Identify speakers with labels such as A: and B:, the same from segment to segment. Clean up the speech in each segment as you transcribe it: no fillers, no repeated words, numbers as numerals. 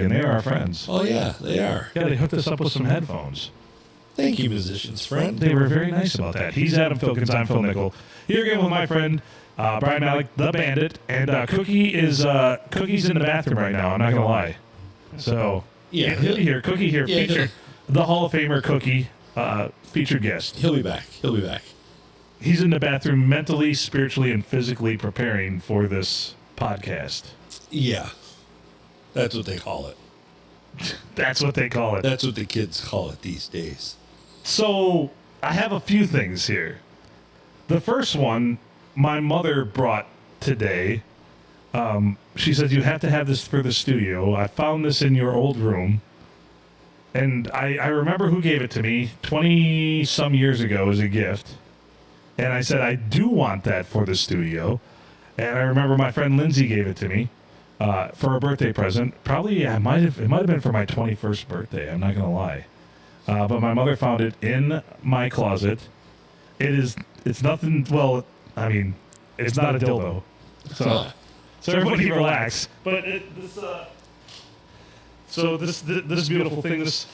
A: again. They are our friends.
B: Oh, yeah, they are.
A: Yeah, they hooked us up with some headphones.
B: Thank you, musicians friend.
A: They were very nice about that. He's Adam Filkins. I'm Phil Nickel. Here again with my friend Brian Malick, the Bandit, and Cookie's in the bathroom right now. I'm not gonna lie. So
B: Yeah,
A: Cookie here,
B: Yeah,
A: featured the Hall of Famer Cookie, featured guest.
B: He'll be back.
A: He's in the bathroom, mentally, spiritually, and physically preparing for this podcast.
B: Yeah, that's what they call it.
A: That's what they call it.
B: That's what the kids call it these days.
A: So I have a few things here. The first one, my mother brought today. She said, you have to have this for the studio. I found this in your old room. And I remember who gave it to me 20-some years ago as a gift. And I said, I do want that for the studio. And I remember my friend Lindsay gave it to me for a birthday present. Probably, it might have been for my 21st birthday. I'm not going to lie. But my mother found it in my closet. It's nothing, well, I mean, it's not a dildo. So everybody relax. But this beautiful thing, this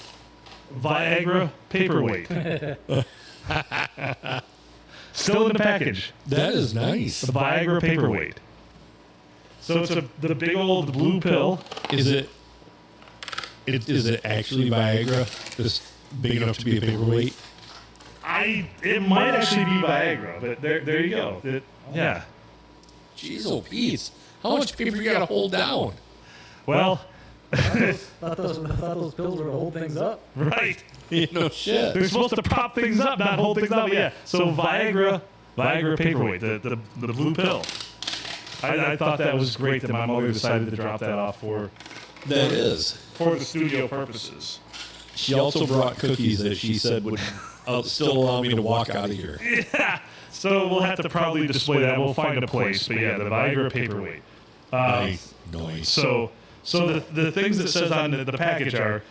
A: Viagra paperweight. Still in the package.
B: That is nice.
A: The Viagra paperweight. So it's the big old blue pill.
B: Is it actually Viagra? Just big enough to be a paperweight?
A: It might actually be Viagra, but there you go. Yeah.
B: Jeez, oh, Pete. How much paper you got to hold down?
A: Well,
C: I thought those pills were to hold things up.
A: right.
B: No shit.
A: They're supposed to prop things up, not hold things up. Yeah. So Viagra paperweight, the blue pill. I thought that was great that my mother decided to drop that off for the studio purposes.
B: She also brought cookies that she said would still allow me to walk out of here.
A: Yeah. So we'll have to probably display that. We'll find a place. But yeah, the Viagra paperweight.
B: Nice.
A: So the things that says on the package are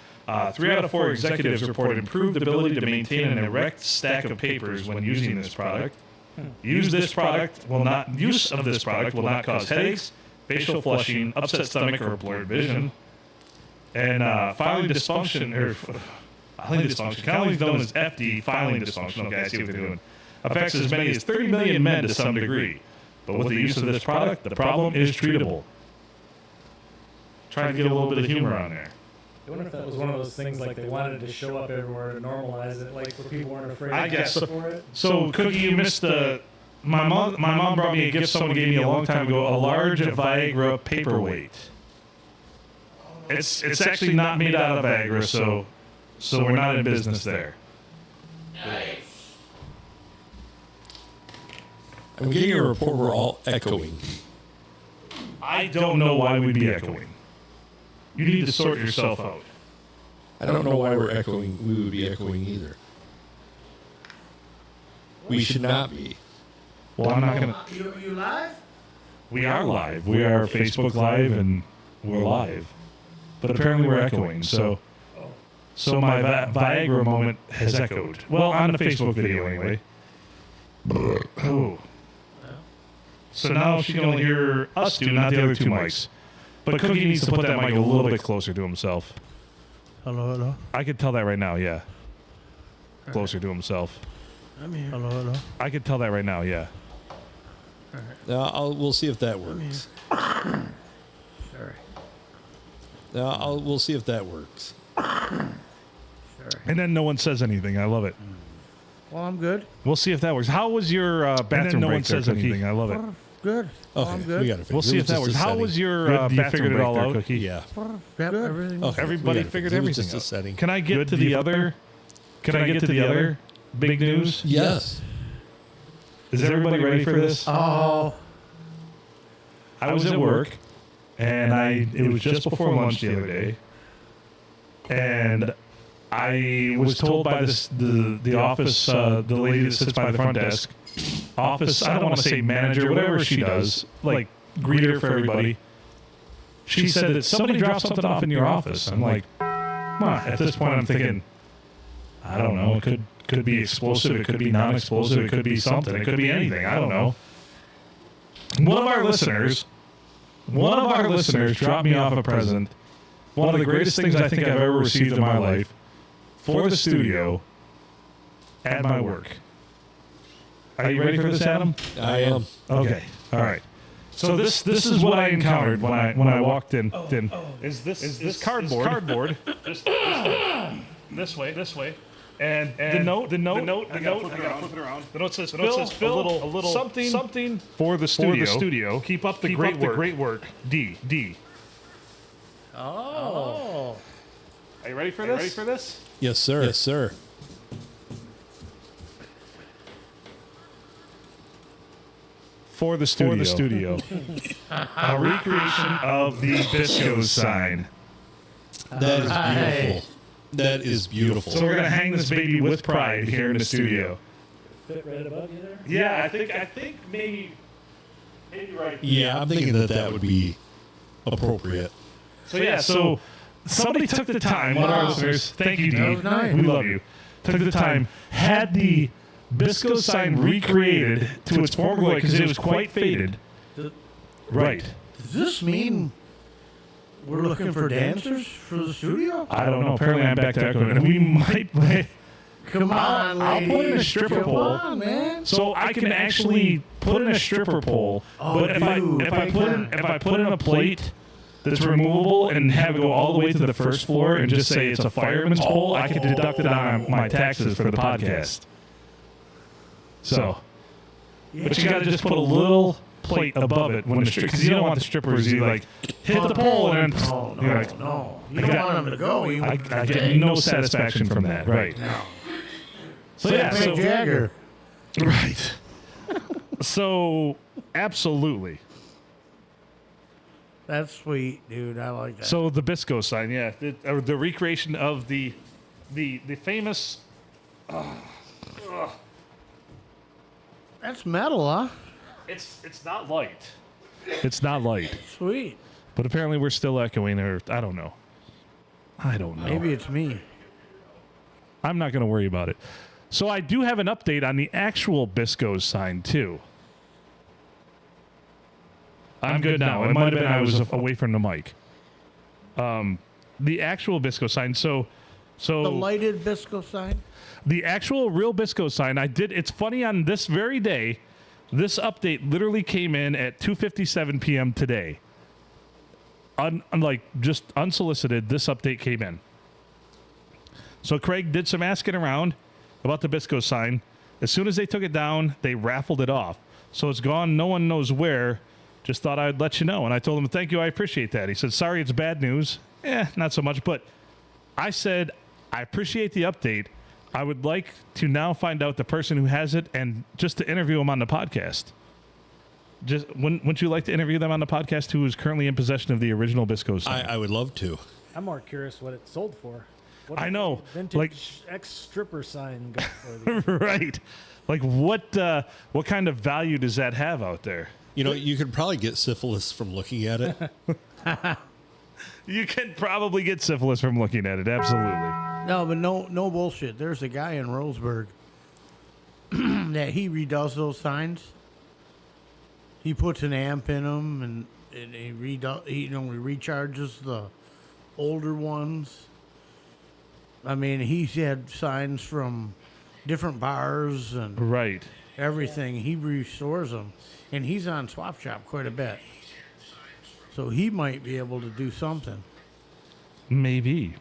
A: 3 out of 4 executives reported improved ability to maintain an erect stack of papers when using this product. Use of this product will not cause headaches, facial flushing, upset stomach, or blurred vision. And filing dysfunction, commonly known as FD, filing dysfunction. Okay, I see what they're doing. Affects as many as 30 million men to some degree. But with the use of this product, the problem is treatable. Trying to get a little bit of humor on there.
C: I wonder if that was one of those things like they wanted to show up everywhere to normalize it, like where people weren't afraid
A: I guess
C: for it.
A: So, Cookie, you missed my mom brought me a gift someone gave me a long time ago, a large Viagra paperweight. It's actually not made out of Viagra, so we're not in business there.
B: Nice. I'm getting a report we're all echoing.
A: I don't know why we'd be echoing. You need to sort yourself out.
B: I don't know why we're echoing. We would be echoing either. We should not be.
A: Well, I'm not going
C: to... You live?
A: We are live. We are Facebook Live, and we're live. But apparently we're echoing, so my Viagra moment has echoed. Well, on the Facebook video, anyway. Oh. So now she can only hear us two, not the other two mics. But Cookie needs to put that mic a little bit closer to himself.
C: Hello.
A: I could tell that right now, yeah. Closer to himself.
C: I'm here. Hello.
A: I could tell that right now, yeah.
B: All right. We'll see if that works.
C: Sorry.
B: We'll see if that works.
C: Sorry.
A: And then no one says anything. I love it.
C: Well, I'm good.
A: We'll see if that works. How was your bathroom break? No one says anything. I love it.
C: Good.
B: Okay,
C: I'm good.
B: we got to
A: We'll see if that works. How was your bathroom break there, Cookie?
B: Yeah.
C: Good. Everything.
B: Okay,
A: Everybody figured everything
B: just
A: out.
B: a setting.
A: Can I get to the other? Can I get to the other big news?
B: Yes.
A: Is everybody ready for this?
C: Oh.
A: I was at work, and it was just before lunch the other day, and I was told by the office, the lady that sits by the front desk, office, I don't want to say manager, whatever she does, like greeter for everybody. She said that somebody dropped something off in your office. I'm like, at this point I'm thinking, I don't know, it could be explosive, it could be non-explosive, it could be something, it could be anything, I don't know. One of our listeners dropped me off a present one of the greatest things I think I've ever received in my life for the studio at my work. Are you ready for this, Adam?
B: I am.
A: Okay. All right. So this is what I encountered when I walked in. Is this cardboard? This way. And the note. I gotta flip it around. The note says, Phil, a little something for the studio. Keep up the great work. D.
C: Oh.
A: Are you ready for this?
B: Yes, sir.
A: For the studio. A recreation of the Bisco sign.
B: That is beautiful. That is beautiful.
A: So we're gonna hang this baby with pride here in the studio.
C: Fit right above you there?
A: Yeah, I think maybe right.
B: Yeah, I'm thinking that would be appropriate.
A: So somebody took the time. One of our listeners, thank you, Dee.
C: nice.
A: We love you. Took the time, had the Bisco sign recreated to its former glory because it was quite faded. Right.
D: Does this mean we're looking for dancers for the studio?
A: I don't know. Apparently, I'm back to echoing, and we might.
D: Come on,
A: I'll
D: lady.
A: put in a stripper
D: Come
A: pole.
D: on, man.
A: So I can actually put in a stripper pole, but if I put in a plate that's removable and have it go all the way to the first floor and just say it's a fireman's pole, I can deduct it on my taxes for the podcast. So, but you got to just put a little plate above it when the because you don't want the strippers you like hit the pole and then
D: Oh,
A: you're like,
D: no. You don't want them to go. You
A: I get no satisfaction from that, right?
D: No.
A: So yeah,
D: Mick
A: so
D: Jagger.
A: right. So absolutely.
D: That's sweet, dude. I like that.
A: So the Bisco sign, yeah, the recreation of the famous.
D: That's metal, huh?
A: It's not light. It's not light.
D: Sweet.
A: But apparently we're still echoing, or I don't know.
D: Maybe it's me.
A: I'm not going to worry about it. So I do have an update on the actual Bisco sign too. I'm good now. It might have been I was away from the mic. The actual Bisco sign. So
D: The lighted Bisco sign?
A: the actual real Bisco sign. It's funny, on this very day, this update literally came in at 2:57 p.m. today. Unlike just unsolicited, this update came in. So Craig did some asking around about the Bisco sign. As soon as they took it down, they raffled it off. So it's gone. No one knows where. Just thought I'd let you know. And I told him, thank you. I appreciate that. He said, sorry, it's bad news. Not so much. But I said, I appreciate the update. I would like to now find out the person who has it and just to interview them on the podcast. Wouldn't you like to interview them on the podcast who is currently in possession of the original Bisco sign?
B: I would love to.
C: I'm more curious what it sold for. What
A: I know,
C: vintage
A: like-
C: ex-stripper sign go for?
A: Right. Like what kind of value does that have out there?
B: You know, you could probably get syphilis from looking at it.
A: You can probably get syphilis from looking at it. Absolutely.
D: No, but no bullshit. There's a guy in Roseburg that he redoes those signs. He puts an amp in them and he recharges the older ones. I mean, he's had signs from different bars and
A: Right.
D: everything. He restores them, and he's on Swap Shop quite a bit. So he might be able to do something.
A: Maybe.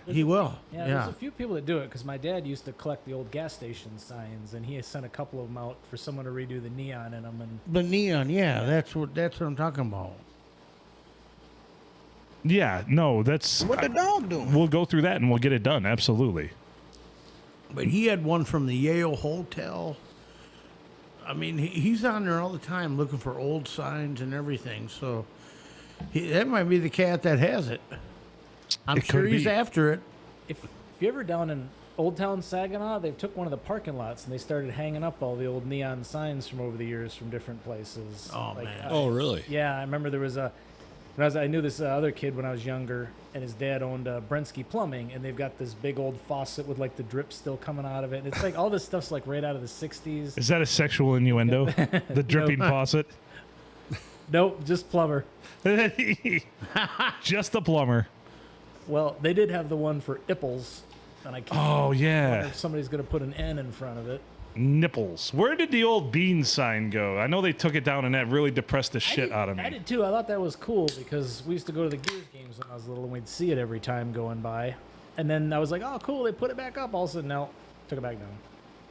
D: He will.
C: Yeah, there's a few people that do it because my dad used to collect the old gas station signs, and he has sent a couple of them out for someone to redo the neon in them. And
D: The neon, yeah, that's what I'm talking about.
A: Yeah, no, that's
E: What the dog doing?
A: we'll go through that and we'll get it done. Absolutely.
D: But he had one from the Yale Hotel. I mean, he's on there all the time looking for old signs and everything. So that might be the cat that has it. I'm
A: It
D: sure
A: could
D: he's
A: be.
D: after it.
C: if you're ever down in Old Town Saginaw, they took one of the parking lots and they started hanging up all the old neon signs from over the years from different places.
D: Oh, man.
B: Oh, really?
C: Yeah, I remember there was I knew this other kid when I was younger, and his dad owned Brensky Plumbing, and they've got this big old faucet with like the drip still coming out of it. And it's like all this stuff's like right out of the '60s.
A: Is that a sexual innuendo? The dripping faucet?
C: Nope, just plumber.
A: Just the plumber.
C: Well, they did have the one for Ipples, and I can't
A: Oh, yeah.
C: if somebody's going to put an N in front of it.
A: Nipples. Where did the old bean sign go? I know they took it down, and that really depressed the shit out of me.
C: I did too. I thought that was cool because we used to go to the Gears games when I was little, and we'd see it every time going by. And then I was like, "Oh, cool! They put it back up." All of a sudden, no, took it back down.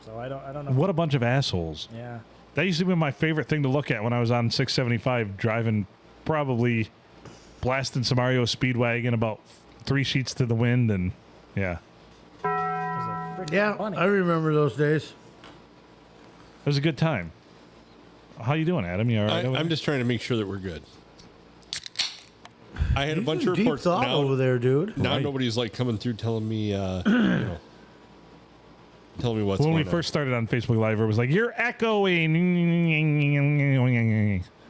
C: So I don't know.
A: What a bunch of assholes.
C: Yeah.
A: That used to be my favorite thing to look at when I was on 675 driving, probably blasting some REO Speedwagon about 3 sheets to the wind, and yeah.
C: It was a freaking
D: Yeah,
C: bunny.
D: I remember those days.
A: It was a good time. How you doing, Adam? You all right? over
B: I'm
A: there?
B: just trying to make sure that we're good. I had a
D: You
B: bunch
D: some
B: of
D: deep
B: reports
D: thought
B: now.
D: over there, dude.
B: Now
A: Right.
B: nobody's like coming through telling me, telling me what's
A: When
B: going
A: we
B: on.
A: first started on Facebook Live, it was like, you're echoing.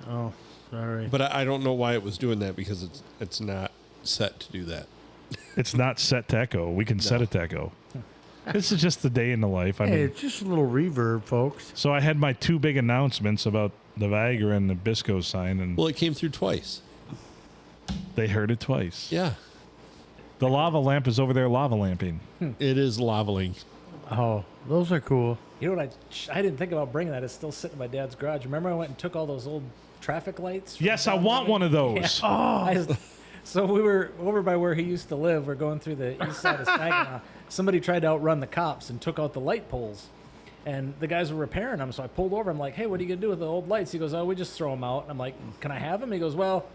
D: Oh, sorry.
B: But I don't know why it was doing that because it's not set to do that.
A: It's not set to echo. We can set it to echo. This is just the day in the life. I
D: Hey,
A: mean,
D: it's just a little reverb, folks.
A: so I had my 2 big announcements about the Viagra and the Bisco sign, and
B: Well, it came through twice.
A: they heard it twice.
B: Yeah,
A: The lava lamp is over there lava lamping.
B: it is lavaling.
D: Oh, those are cool.
C: You know what? I didn't think about bringing that. It's still sitting in my dad's garage. Remember, I went and took all those old traffic lights. from
A: Yes, I
C: down
A: want
C: the way?
A: one of those.
C: Yeah. So we were over by where he used to live. We're going through the east side of Saginaw. Somebody tried to outrun the cops and took out the light poles. And the guys were repairing them. So I pulled over. I'm like, hey, what are you going to do with the old lights? He goes, oh, we just throw them out. And I'm like, can I have them? He goes, well,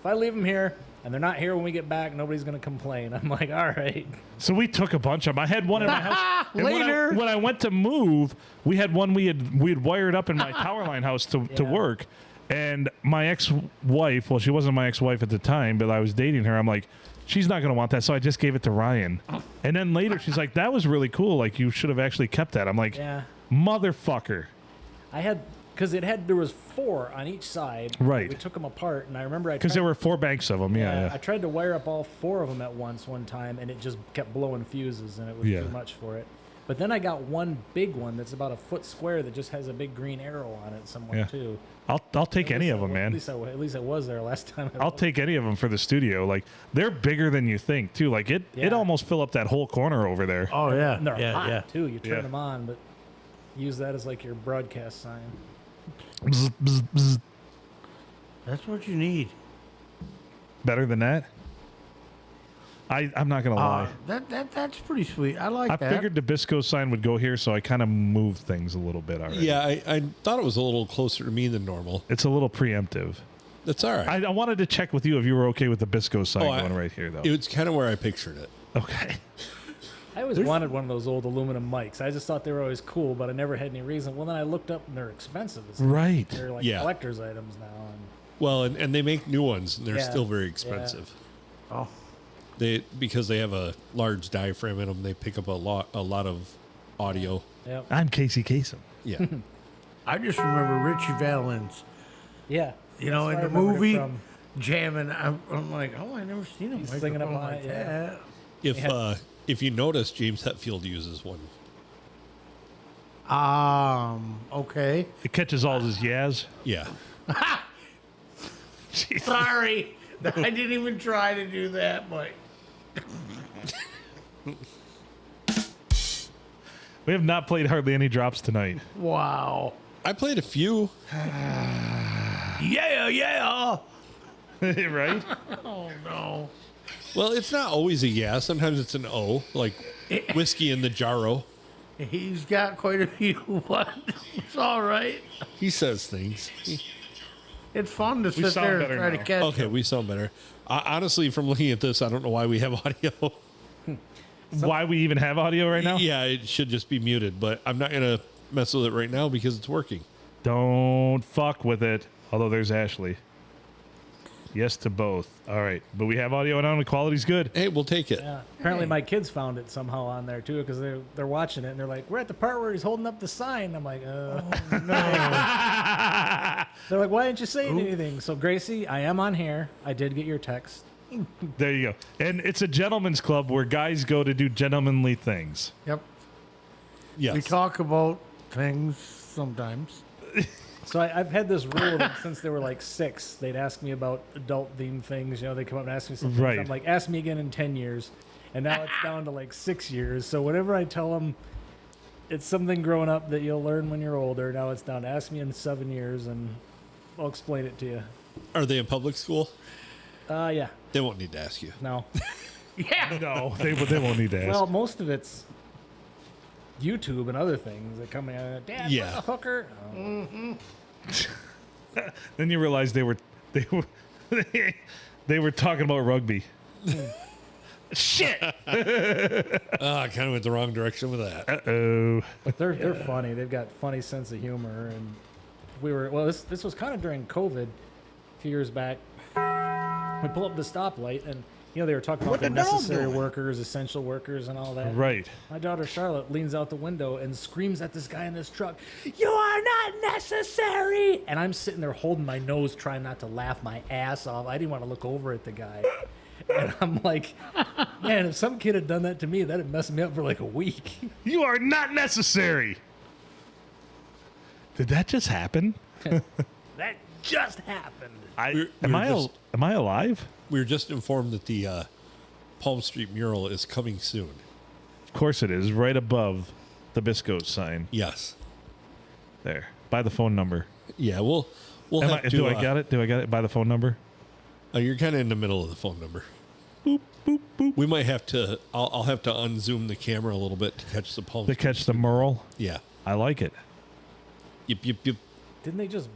C: if I leave them here and they're not here when we get back, nobody's going to complain. I'm like, all right.
A: So we took a bunch of them. I had one in my house. And
D: Later.
A: when I went to move, we had one we had wired up in my tower line house to
C: Yeah.
A: work. And my ex-wife, well, she wasn't my ex-wife at the time, but I was dating her. I'm like, she's not going to want that. So I just gave it to Ryan. And then later she's like, that was really cool. Like, you should have actually kept that. I'm like,
C: Yeah.
A: motherfucker.
C: I had, because there was 4 on each side.
A: Right.
C: We took them apart. And I remember
A: Because there were 4 banks of them.
C: I
A: Yeah.
C: tried to wire up all 4 of them at once one time, and it just kept blowing fuses, and it was
A: Yeah.
C: too much for it. But then I got one big one that's about a foot square that just has a big green arrow on it somewhere
A: Yeah.
C: too.
A: I'll take any of them, man.
C: At least I was there last time.
A: I'll take any of them for the studio. Like, they're bigger than you think, too. Like, it
C: Yeah.
A: almost fill up that whole corner over there.
D: Oh, yeah.
C: And they're
D: yeah,
C: hot
D: yeah.
C: too. You turn
A: Yeah.
C: them on, but use that as like your broadcast sign.
A: Bzz, bzz, bzz.
D: That's what you need.
A: Better than that? I'm not going to lie.
D: That's pretty sweet. I like
A: I
D: that.
A: figured the Bisco sign would go here, so I kind of moved things a little bit already.
B: Yeah, I thought it was a little closer to me than normal.
A: It's a little preemptive.
B: That's all right.
A: I wanted to check with you if you were okay with the Bisco sign
B: Oh,
A: going right here, though.
B: It's kind of where I pictured it.
A: Okay.
C: I always wanted one of those old aluminum mics. I just thought they were always cool, but I never had any reason. Well, then I looked up and they're expensive.
A: Right.
C: They're like
B: Yeah.
C: collector's items now. And
B: Well, and they make new ones, and they're
C: Yeah.
B: still very expensive.
D: Oh,
B: Because they have a large diaphragm in them, they pick up a lot of audio.
C: yep.
A: I'm Casey Kasem.
B: Yeah.
D: I just remember Richie Valens.
C: Yeah.
D: You know,
C: That's
D: in
C: where
D: the
C: I remembered it
D: movie,
C: from.
D: jamming. I'm like, oh, I never seen him
C: He's singing up
D: microphone
C: on
D: like
C: it, yeah.
D: that.
B: If you notice, James Hetfield uses one.
D: Okay.
A: It catches all his yaz.
B: Yeah.
A: Jeez.
D: Sorry. I didn't even try to do that, but
A: We have not played hardly any drops tonight.
D: wow.
B: I played a few.
D: Yeah, yeah.
A: Right?
D: Oh, no.
B: Well, it's not always a yeah. Sometimes it's an O, like whiskey in the jarro.
D: He's got quite a few, but it's all right.
B: He says things.
D: It's fun to sit
A: sound
D: there and
A: better
D: try to
A: now.
D: catch
B: Okay,
D: him.
B: we sound better. Honestly, from looking at this, I don't know why we have audio.
A: Why we even have audio right now?
B: Yeah, it should just be muted, but I'm not going to mess with it right now because it's working.
A: Don't fuck with it. Although there's Ashley. Yes to both. All right. But we have audio now and the quality's good.
B: Hey, we'll take it.
C: Yeah. Apparently, my kids found it somehow on there too because they're watching it and they're like, "We're at the part where he's holding up the sign." I'm like, They're like, "Why didn't you say anything?" So Gracie, I am on here. I did get your text.
A: There you go. And it's a gentleman's club where guys go to do gentlemanly things.
D: Yep.
B: Yes.
D: We talk about things sometimes.
C: So I've had this rule that since they were like 6, they'd ask me about adult themed things. You know, they come up and ask me something.
A: Right.
C: I'm like, ask me again in 10 years. And now it's down to like 6 years. So whatever I tell them, it's something growing up that you'll learn when you're older. Now it's down to ask me in 7 years and I'll explain it to you.
B: Are they in public school?
C: Yeah.
B: They won't need to ask you.
C: No.
A: No, they won't need to ask.
C: Well, most of it's YouTube and other things that come in. Dad,
B: Yeah.
C: what's a hooker? Oh.
A: Then you realize they were they were talking about rugby. Shit.
B: I kind of went the wrong direction with that.
A: Uh-oh.
C: They're funny. They've got funny sense of humor, and this was kind of during COVID, a few years back. We pull up the stoplight, and they were talking about the necessary workers, essential workers, and all that.
A: Right.
C: My daughter Charlotte leans out the window and screams at this guy in this truck, "You are not necessary!" And I'm sitting there holding my nose, trying not to laugh my ass off. I didn't want to look over at the guy. And I'm like, man, if some kid had done that to me, that'd mess me up for like a week.
A: You are not necessary. Did that just happen?
C: That just happened.
A: Am I alive?
B: We were just informed that the Palm Street mural is coming soon.
A: Of course it is, right above the Bisco's sign.
B: Yes.
A: There. By the phone number.
B: Yeah, we'll have to...
A: Do I got it? Do I got it by the phone number?
B: You're kind of in the middle of the phone number.
A: Boop, boop, boop.
B: We might have to... I'll have to unzoom the camera a little bit to catch the Palm
A: To
B: Street.
A: catch the mural?
B: Yeah.
A: I like it.
B: Yep, yep, yep.
C: Didn't they just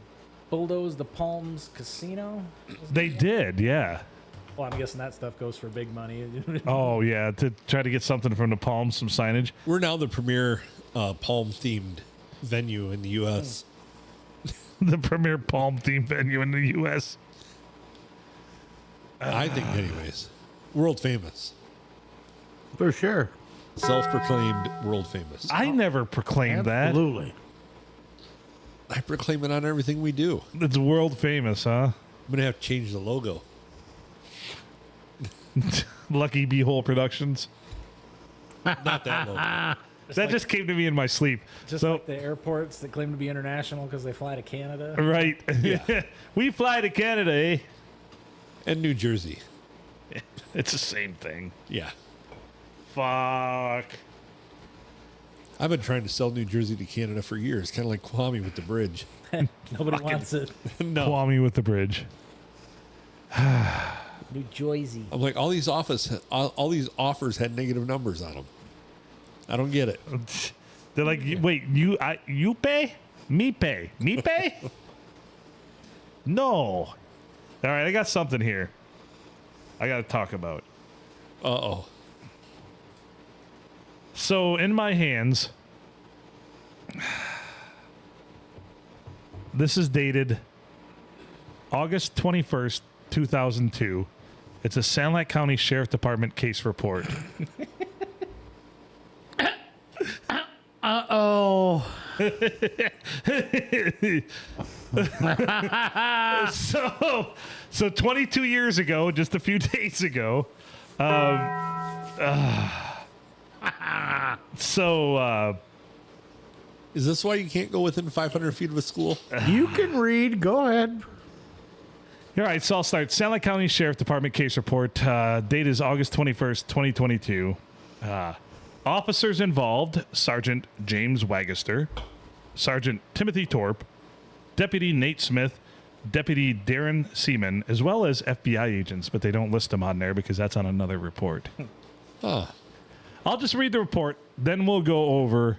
C: bulldoze the Palms Casino?
A: They did, yeah.
C: Well, I'm guessing that stuff goes for big money.
A: Oh, yeah, to try to get something from the Palms, some signage.
B: We're now the premier Palm-themed venue in the U.S.
A: The premier Palm theme venue in the U.S.
B: I think, anyways. World famous.
D: For sure.
B: Self-proclaimed world famous.
A: I never proclaimed
D: Absolutely.
B: I proclaim it on everything we do.
A: that. It's world famous, huh?
B: I'm going to have to change the logo.
A: Lucky Beehole Productions.
B: Not that logo.
A: That just came to me in my sleep.
C: Just
A: So,
C: like the airports that claim to be international because they fly to Canada.
A: right.
B: Yeah.
A: We fly to Canada, eh?
B: And New Jersey.
A: It's the same thing.
B: Yeah.
A: Fuck.
B: I've been trying to sell New Jersey to Canada for years, kind of like Kwame with the bridge.
C: Nobody wants it.
B: No.
A: Kwame with the bridge.
C: New Jersey.
B: I'm like, all these offers had negative numbers on them. I don't get it.
A: They're like, wait, you pay? Me pay? Me pay? No. All right, I got something here I got to talk about.
B: Uh-oh.
A: So in my hands, this is dated August 21st, 2002. It's a Sanilac County Sheriff Department case report.
D: Uh-oh.
A: So 22 years ago, just a few days ago,
B: Is this why you can't go within 500 feet of a school?
D: You can read. Go ahead.
A: all right, so I'll start. Sanilac County Sheriff Department case report. Date is August 21st, 2022. Officers involved: Sergeant James Waggister, Sergeant Timothy Torp, Deputy Nate Smith, Deputy Darren Seaman, as well as FBI agents, but they don't list them on there because that's on another report.
B: Huh.
A: I'll just read the report, then we'll go over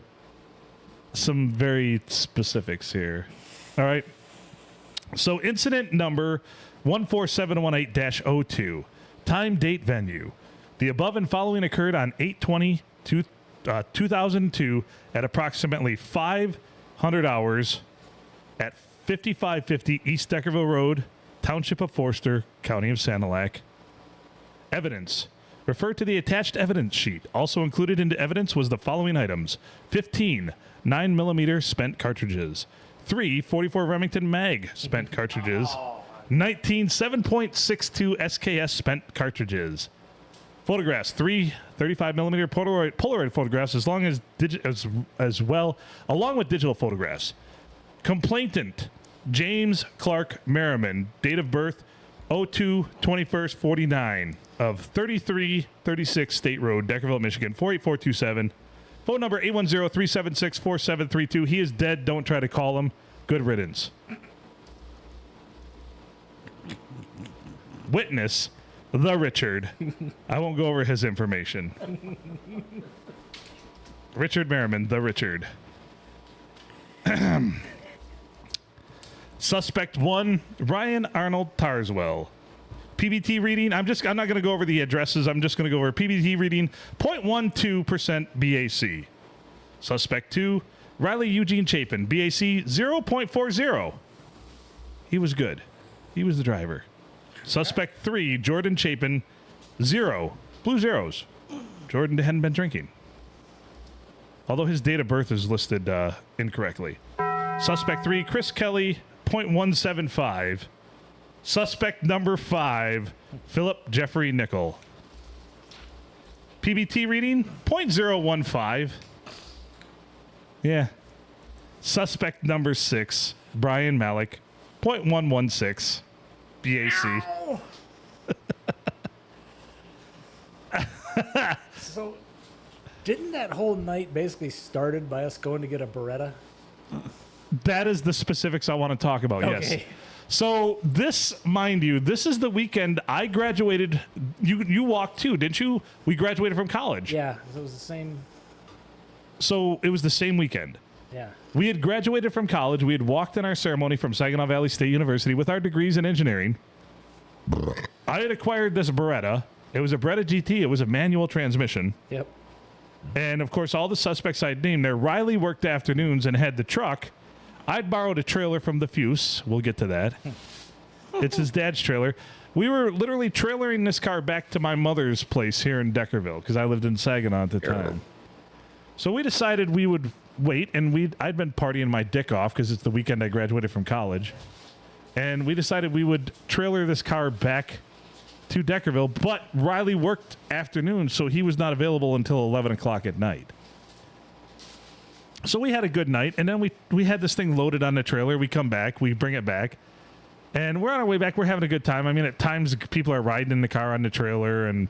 A: some very specifics here. All right. So incident number 14718-02. Time, date, venue. The above and following occurred on 8/20/2002 at approximately 500 hours at 5550 East Deckerville Road, Township of Forster, County of Sanilac. Evidence. Refer to the attached evidence sheet. Also included into evidence was the following items: 15 9mm spent cartridges, 3 44 Remington mag spent cartridges, 19 7.62 SKS spent cartridges. Photographs: 3 35mm Polaroid photographs, along with digital photographs. Complainant James Clark Merriman, date of birth 02/21/49 of 3336 State Road, Deckerville, Michigan 48427. Phone number 810-376-4732. He is dead. Don't try to call him. Good riddance. Witness, the Richard. I won't go over his information. Richard Merriman, the Richard. Suspect 1, Ryan Arnold Tarswell. PBT reading, I'm not going to go over the addresses. I'm just going to go over PBT reading, 0.12% BAC. Suspect 2, Riley Eugene Chapin, BAC 0.40. He was good. He was the driver. Suspect 3, Jordan Chapin, 0. Blue zeros. Jordan hadn't been drinking. Although his date of birth is listed incorrectly. Suspect 3, Chris Kelly, 0.175. Suspect number 5, Philip Jeffrey Nickel. PBT reading, 0.015. Yeah. Suspect number 6, Brian Malik, 0.116. BAC.
C: So, didn't that whole night basically started by us going to get a Beretta?
A: That is the specifics I want to talk about, yes.
C: Okay.
A: So this, mind you, this is the weekend I graduated. You walked too, didn't you? We graduated from college.
C: Yeah, it was the same.
A: So it was the same weekend.
C: Yeah.
A: We had graduated from college. We had walked in our ceremony from Saginaw Valley State University with our degrees in engineering. I had acquired this Beretta. It was a Beretta GT. It was a manual transmission.
C: Yep.
A: And, of course, all the suspects I'd named there, Riley worked afternoons and had the truck. I'd borrowed a trailer from the Fuse. We'll get to that. It's his dad's trailer. We were literally trailering this car back to my mother's place here in Deckerville because I lived in Saginaw at the time. So we decided we would wait, and I'd been partying my dick off because it's the weekend I graduated from college. And we decided we would trailer this car back to Deckerville, but Riley worked afternoons, so he was not available until 11 o'clock at night. So we had a good night, and then we had this thing loaded on the trailer. We come back, we bring it back, and we're on our way back. We're having a good time. I mean, at times people are riding in the car on the trailer, and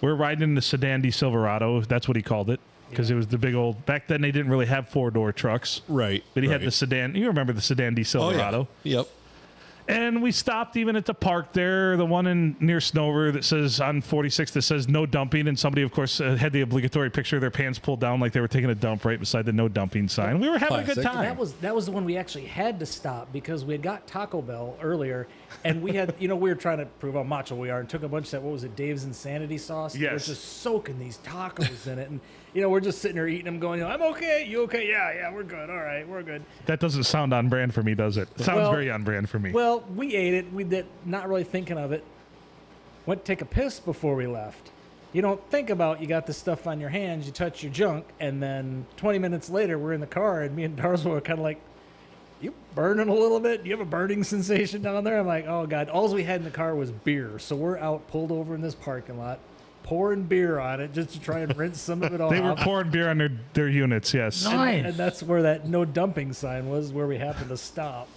A: we're riding in the Sedan D Silverado. That's what he called it, because it was the big old. Back then, they didn't really have 4-door trucks,
B: Right.
A: but he had
B: right.
A: the sedan. You remember the Sedan D Silverado?
B: Oh, yeah. Yep.
A: And we stopped even at the park there, the one near Snover that says on 46 that says no dumping. And somebody, of course, had the obligatory picture of their pants pulled down like they were taking a dump right beside the no dumping sign. We were having a good
B: Classic.
A: time.
C: That was the one we actually had to stop because we had got Taco Bell earlier, and we had, we were trying to prove how macho we are, and took a bunch of that, what was it, Dave's Insanity sauce?
A: Yes.
C: We're just soaking these tacos in it, and we're just sitting there eating them, going, I'm okay, you okay? Yeah, we're good. All right, we're good.
A: That doesn't sound on brand for me, does it? It sounds very on brand for me.
C: Well, we ate it. We did not really thinking of it. Went to take a piss before we left. You don't think about you got this stuff on your hands, you touch your junk, and then 20 minutes later we're in the car, and me and Darzo were kind of like, you burning a little bit? Do you have a burning sensation down there? I'm like, oh, God. All we had in the car was beer. So we're out, pulled over in this parking lot, pouring beer on it just to try and rinse some of it off.
A: They were pouring beer on their units, yes.
D: Nice.
C: And that's where that no dumping sign was, where we happened to stop.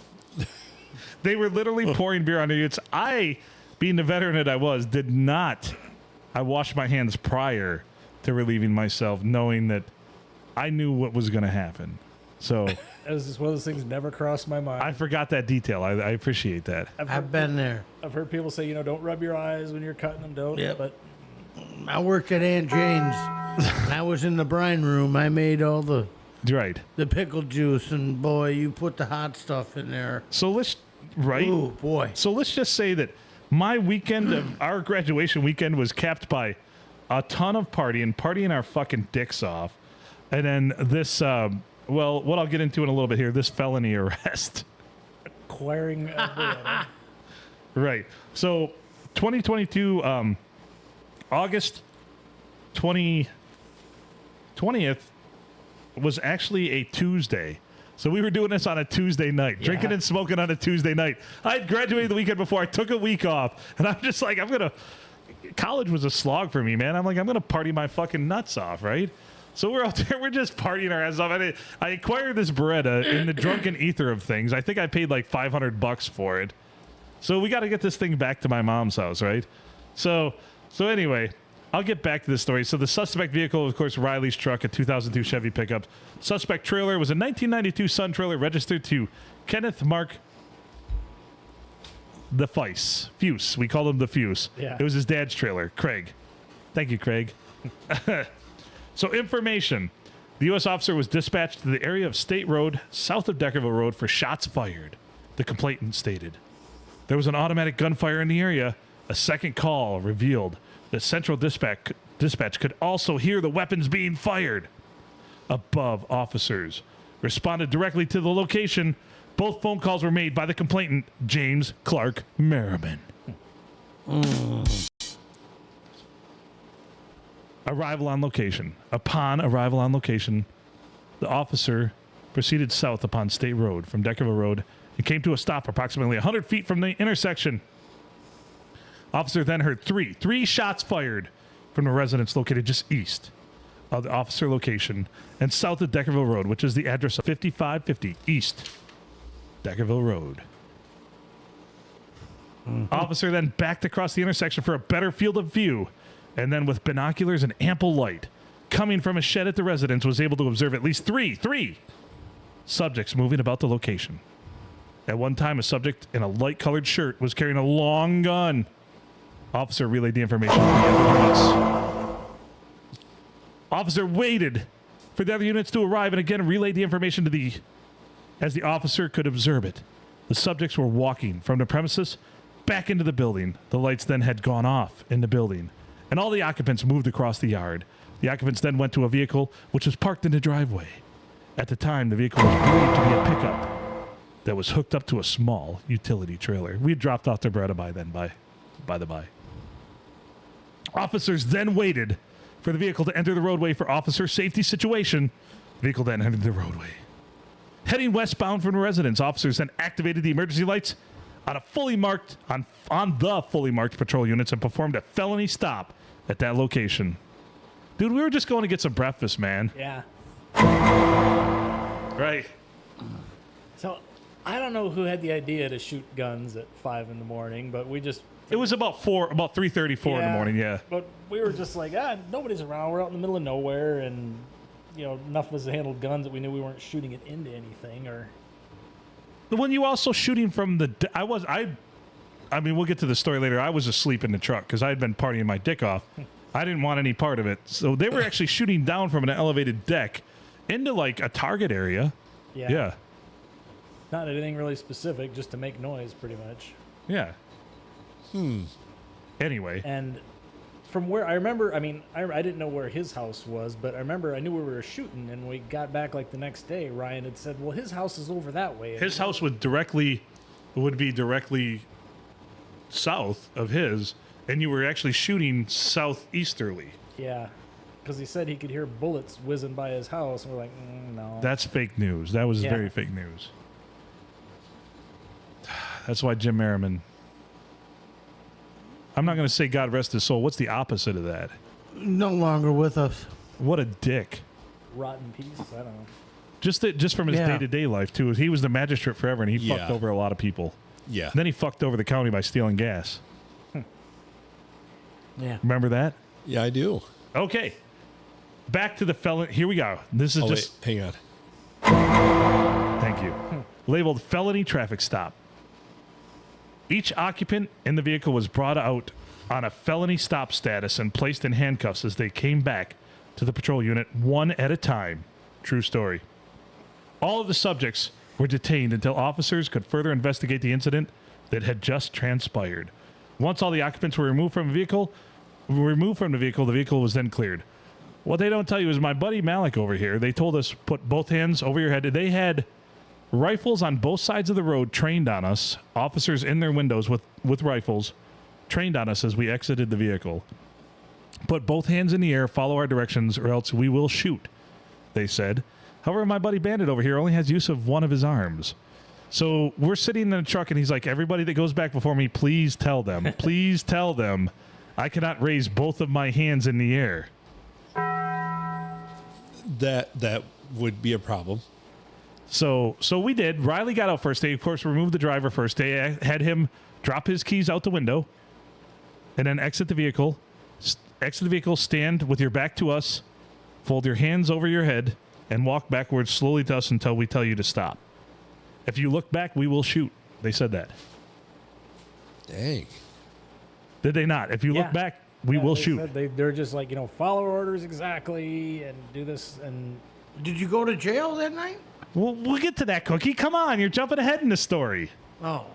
A: They were literally pouring beer on their units. I, being the veteran that I was, did not. I washed my hands prior to relieving myself, knowing that I knew what was going to happen. So
C: It was just one of those things that never crossed my mind.
A: I forgot that detail. I appreciate that.
D: I've been there.
C: I've heard people say, don't rub your eyes when you're cutting them. Don't.
D: Yep.
C: But
D: I worked at Aunt Jane's, and I was in the brine room. I made all the
A: Right.
D: pickle juice, and boy, you put the hot stuff in there.
A: So let's
D: Ooh, boy.
A: So let's just say that my weekend of our graduation weekend was capped by a ton of partying our fucking dicks off, and then this. What I'll get into in a little bit here. This felony arrest.
C: acquiring a Beretta.
A: Right. So 2022, August 20th was actually a Tuesday. So we were doing this on a Tuesday night, drinking and smoking on a Tuesday night. I had graduated the weekend before. I took a week off, and I'm just like, college was a slog for me, man. I'm going to party my fucking nuts off, right? So we're out there, we're just partying our asses off. And I acquired this Beretta in the drunken ether of things. I think I paid like $500 for it. So we got to get this thing back to my mom's house, right? So anyway, I'll get back to this story. So the suspect vehicle, of course, Riley's truck, a 2002 Chevy pickup. Suspect trailer was a 1992 Sun trailer registered to Kenneth Mark the Fuse. We called him the Fuse.
C: Yeah.
A: It was his dad's trailer, Craig. Thank you, Craig. So information. The U.S. officer was dispatched to the area of State Road, south of Deckerville Road, for shots fired, the complainant stated. There was an automatic gunfire in the area. A second call revealed that Central Dispatch could also hear the weapons being fired. Above, officers responded directly to the location. Both phone calls were made by the complainant, James Clark Merriman. Arrival on location. Upon arrival on location, the officer proceeded south upon State Road from Deckerville Road and came to a stop approximately 100 feet from the intersection. Officer then heard three shots fired from the residence located just east of the officer location and south of Deckerville Road, which is the address of 5550 East Deckerville Road. Officer then backed across the intersection for a better field of view, and then with binoculars and ample light coming from a shed at the residence was able to observe at least three subjects moving about the location. At one time, a subject in a light-colored shirt was carrying a long gun. Officer relayed the information to the other units. Officer waited for the other units to arrive and again relayed the information as the officer could observe it. The subjects were walking from the premises back into the building. The lights then had gone off in the building, and all the occupants moved across the yard. The occupants then went to a vehicle which was parked in the driveway. At the time, the vehicle was believed to be a pickup that was hooked up to a small utility trailer. We had dropped off the Beretta by then, by the by. Officers then waited for the vehicle to enter the roadway for officer safety situation. The vehicle then entered the roadway. Heading westbound from the residence, officers then activated the emergency lights on the fully marked patrol units and performed a felony stop at that location. Dude, we were just going to get some breakfast, man.
C: Yeah.
A: Right.
C: So I don't know who had the idea to shoot guns at 5 in the morning, but we just.
A: It was about 3:30, 4 in the morning, yeah.
C: But we were just like, nobody's around. We're out in the middle of nowhere, and enough of us handled guns that we knew we weren't shooting it into anything. Or
A: when you also shooting from the, I mean, we'll get to the story later. I was asleep in the truck because I had been partying my dick off. I didn't want any part of it, so they were actually shooting down from an elevated deck into like a target area. Yeah.
C: Not anything really specific, just to make noise, pretty much.
A: Yeah. Anyway.
C: And from where I remember, I didn't know where his house was, but I knew we were shooting, and we got back like the next day. Ryan had said, well, his house is over that way.
A: His house would be directly south of his, and you were actually shooting southeasterly.
C: Yeah. Because he said he could hear bullets whizzing by his house, and we're like, no.
A: That's fake news. That was very fake news. That's why Jim Merriman... I'm not going to say God rest his soul. What's the opposite of that?
D: No longer with us.
A: What a dick.
C: Rotten piece? I don't know.
A: Just from his day-to-day life, too. He was the magistrate forever, and he fucked over a lot of people.
B: Yeah.
A: And then he fucked over the county by stealing gas.
D: Yeah.
A: Remember that?
B: Yeah, I do.
A: Okay. Back to the felon. Here we go. This is just...
B: Wait, hang on.
A: Thank you. Labeled felony traffic stop. Each occupant in the vehicle was brought out on a felony stop status and placed in handcuffs as they came back to the patrol unit one at a time. True story. All of the subjects were detained until officers could further investigate the incident that had just transpired. Once all the occupants were removed from the vehicle, the vehicle was then cleared. What they don't tell you is my buddy Malik over here, they told us put both hands over your head. They had rifles on both sides of the road trained on us, officers in their windows with rifles trained on us as we exited the vehicle. Put both hands in the air, follow our directions, or else we will shoot, they said. However, my buddy Bandit over here only has use of one of his arms. So we're sitting in the truck, and he's like, everybody that goes back before me, please tell them I cannot raise both of my hands in the air.
B: That would be a problem.
A: So we did. Riley got out first. They, of course, removed the driver first. They had him drop his keys out the window and then exit the vehicle. Exit the vehicle, stand with your back to us, fold your hands over your head, and walk backwards slowly to us until we tell you to stop. If you look back, we will shoot. They said that.
B: Dang.
A: Did they not? If you look back, we will shoot.
C: They're just like, follow orders exactly and do this. And
D: Did you go to jail that night?
A: We'll get to that, Cookie. Come on. You're jumping ahead in the story.
D: Oh.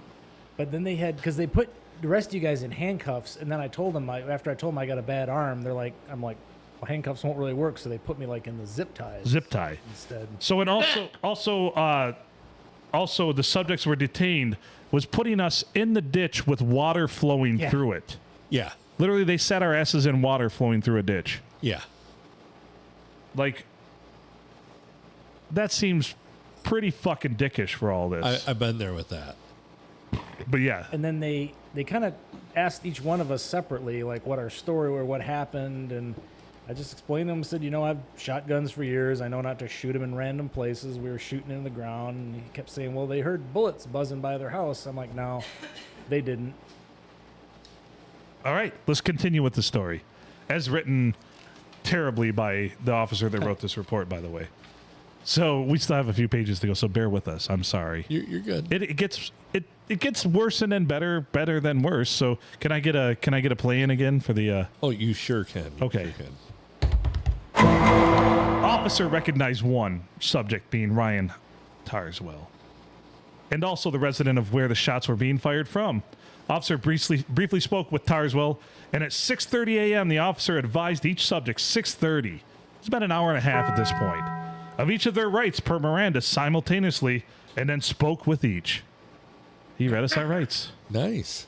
C: But then because they put the rest of you guys in handcuffs, and then I told them, after I told them I got a bad arm, I'm like, well, handcuffs won't really work, so they put me like in the zip ties.
A: Zip tie.
C: Instead.
A: So, and also the subjects were detained was putting us in the ditch with water flowing through it.
B: Yeah.
A: Literally, they sat our asses in water flowing through a ditch.
B: Yeah.
A: Like, that seems pretty fucking dickish for all this.
B: I've been there with that.
A: But yeah.
C: And then they kind of asked each one of us separately, like what our story or what happened, and I just explained to them, said, I've shot guns for years. I know not to shoot them in random places. We were shooting in the ground, and he kept saying, well, they heard bullets buzzing by their house. I'm like, no, they didn't.
A: All right, let's continue with the story. As written terribly by the officer that wrote this report, by the way. So we still have a few pages to go, so bear with us. I'm sorry.
B: You're good.
A: It gets worse and then better than worse. So can I get a play in again for the
B: Oh, you sure can.
A: Okay.
B: Sure can.
A: Officer recognized one subject being Ryan Tarswell, and also the resident of where the shots were being fired from. Officer briefly spoke with Tarswell, and at 6:30 a.m., the officer advised each subject, 6:30. It's about an hour and a half at this point, of each of their rights per Miranda simultaneously, and then spoke with each. He read us our rights.
B: Nice.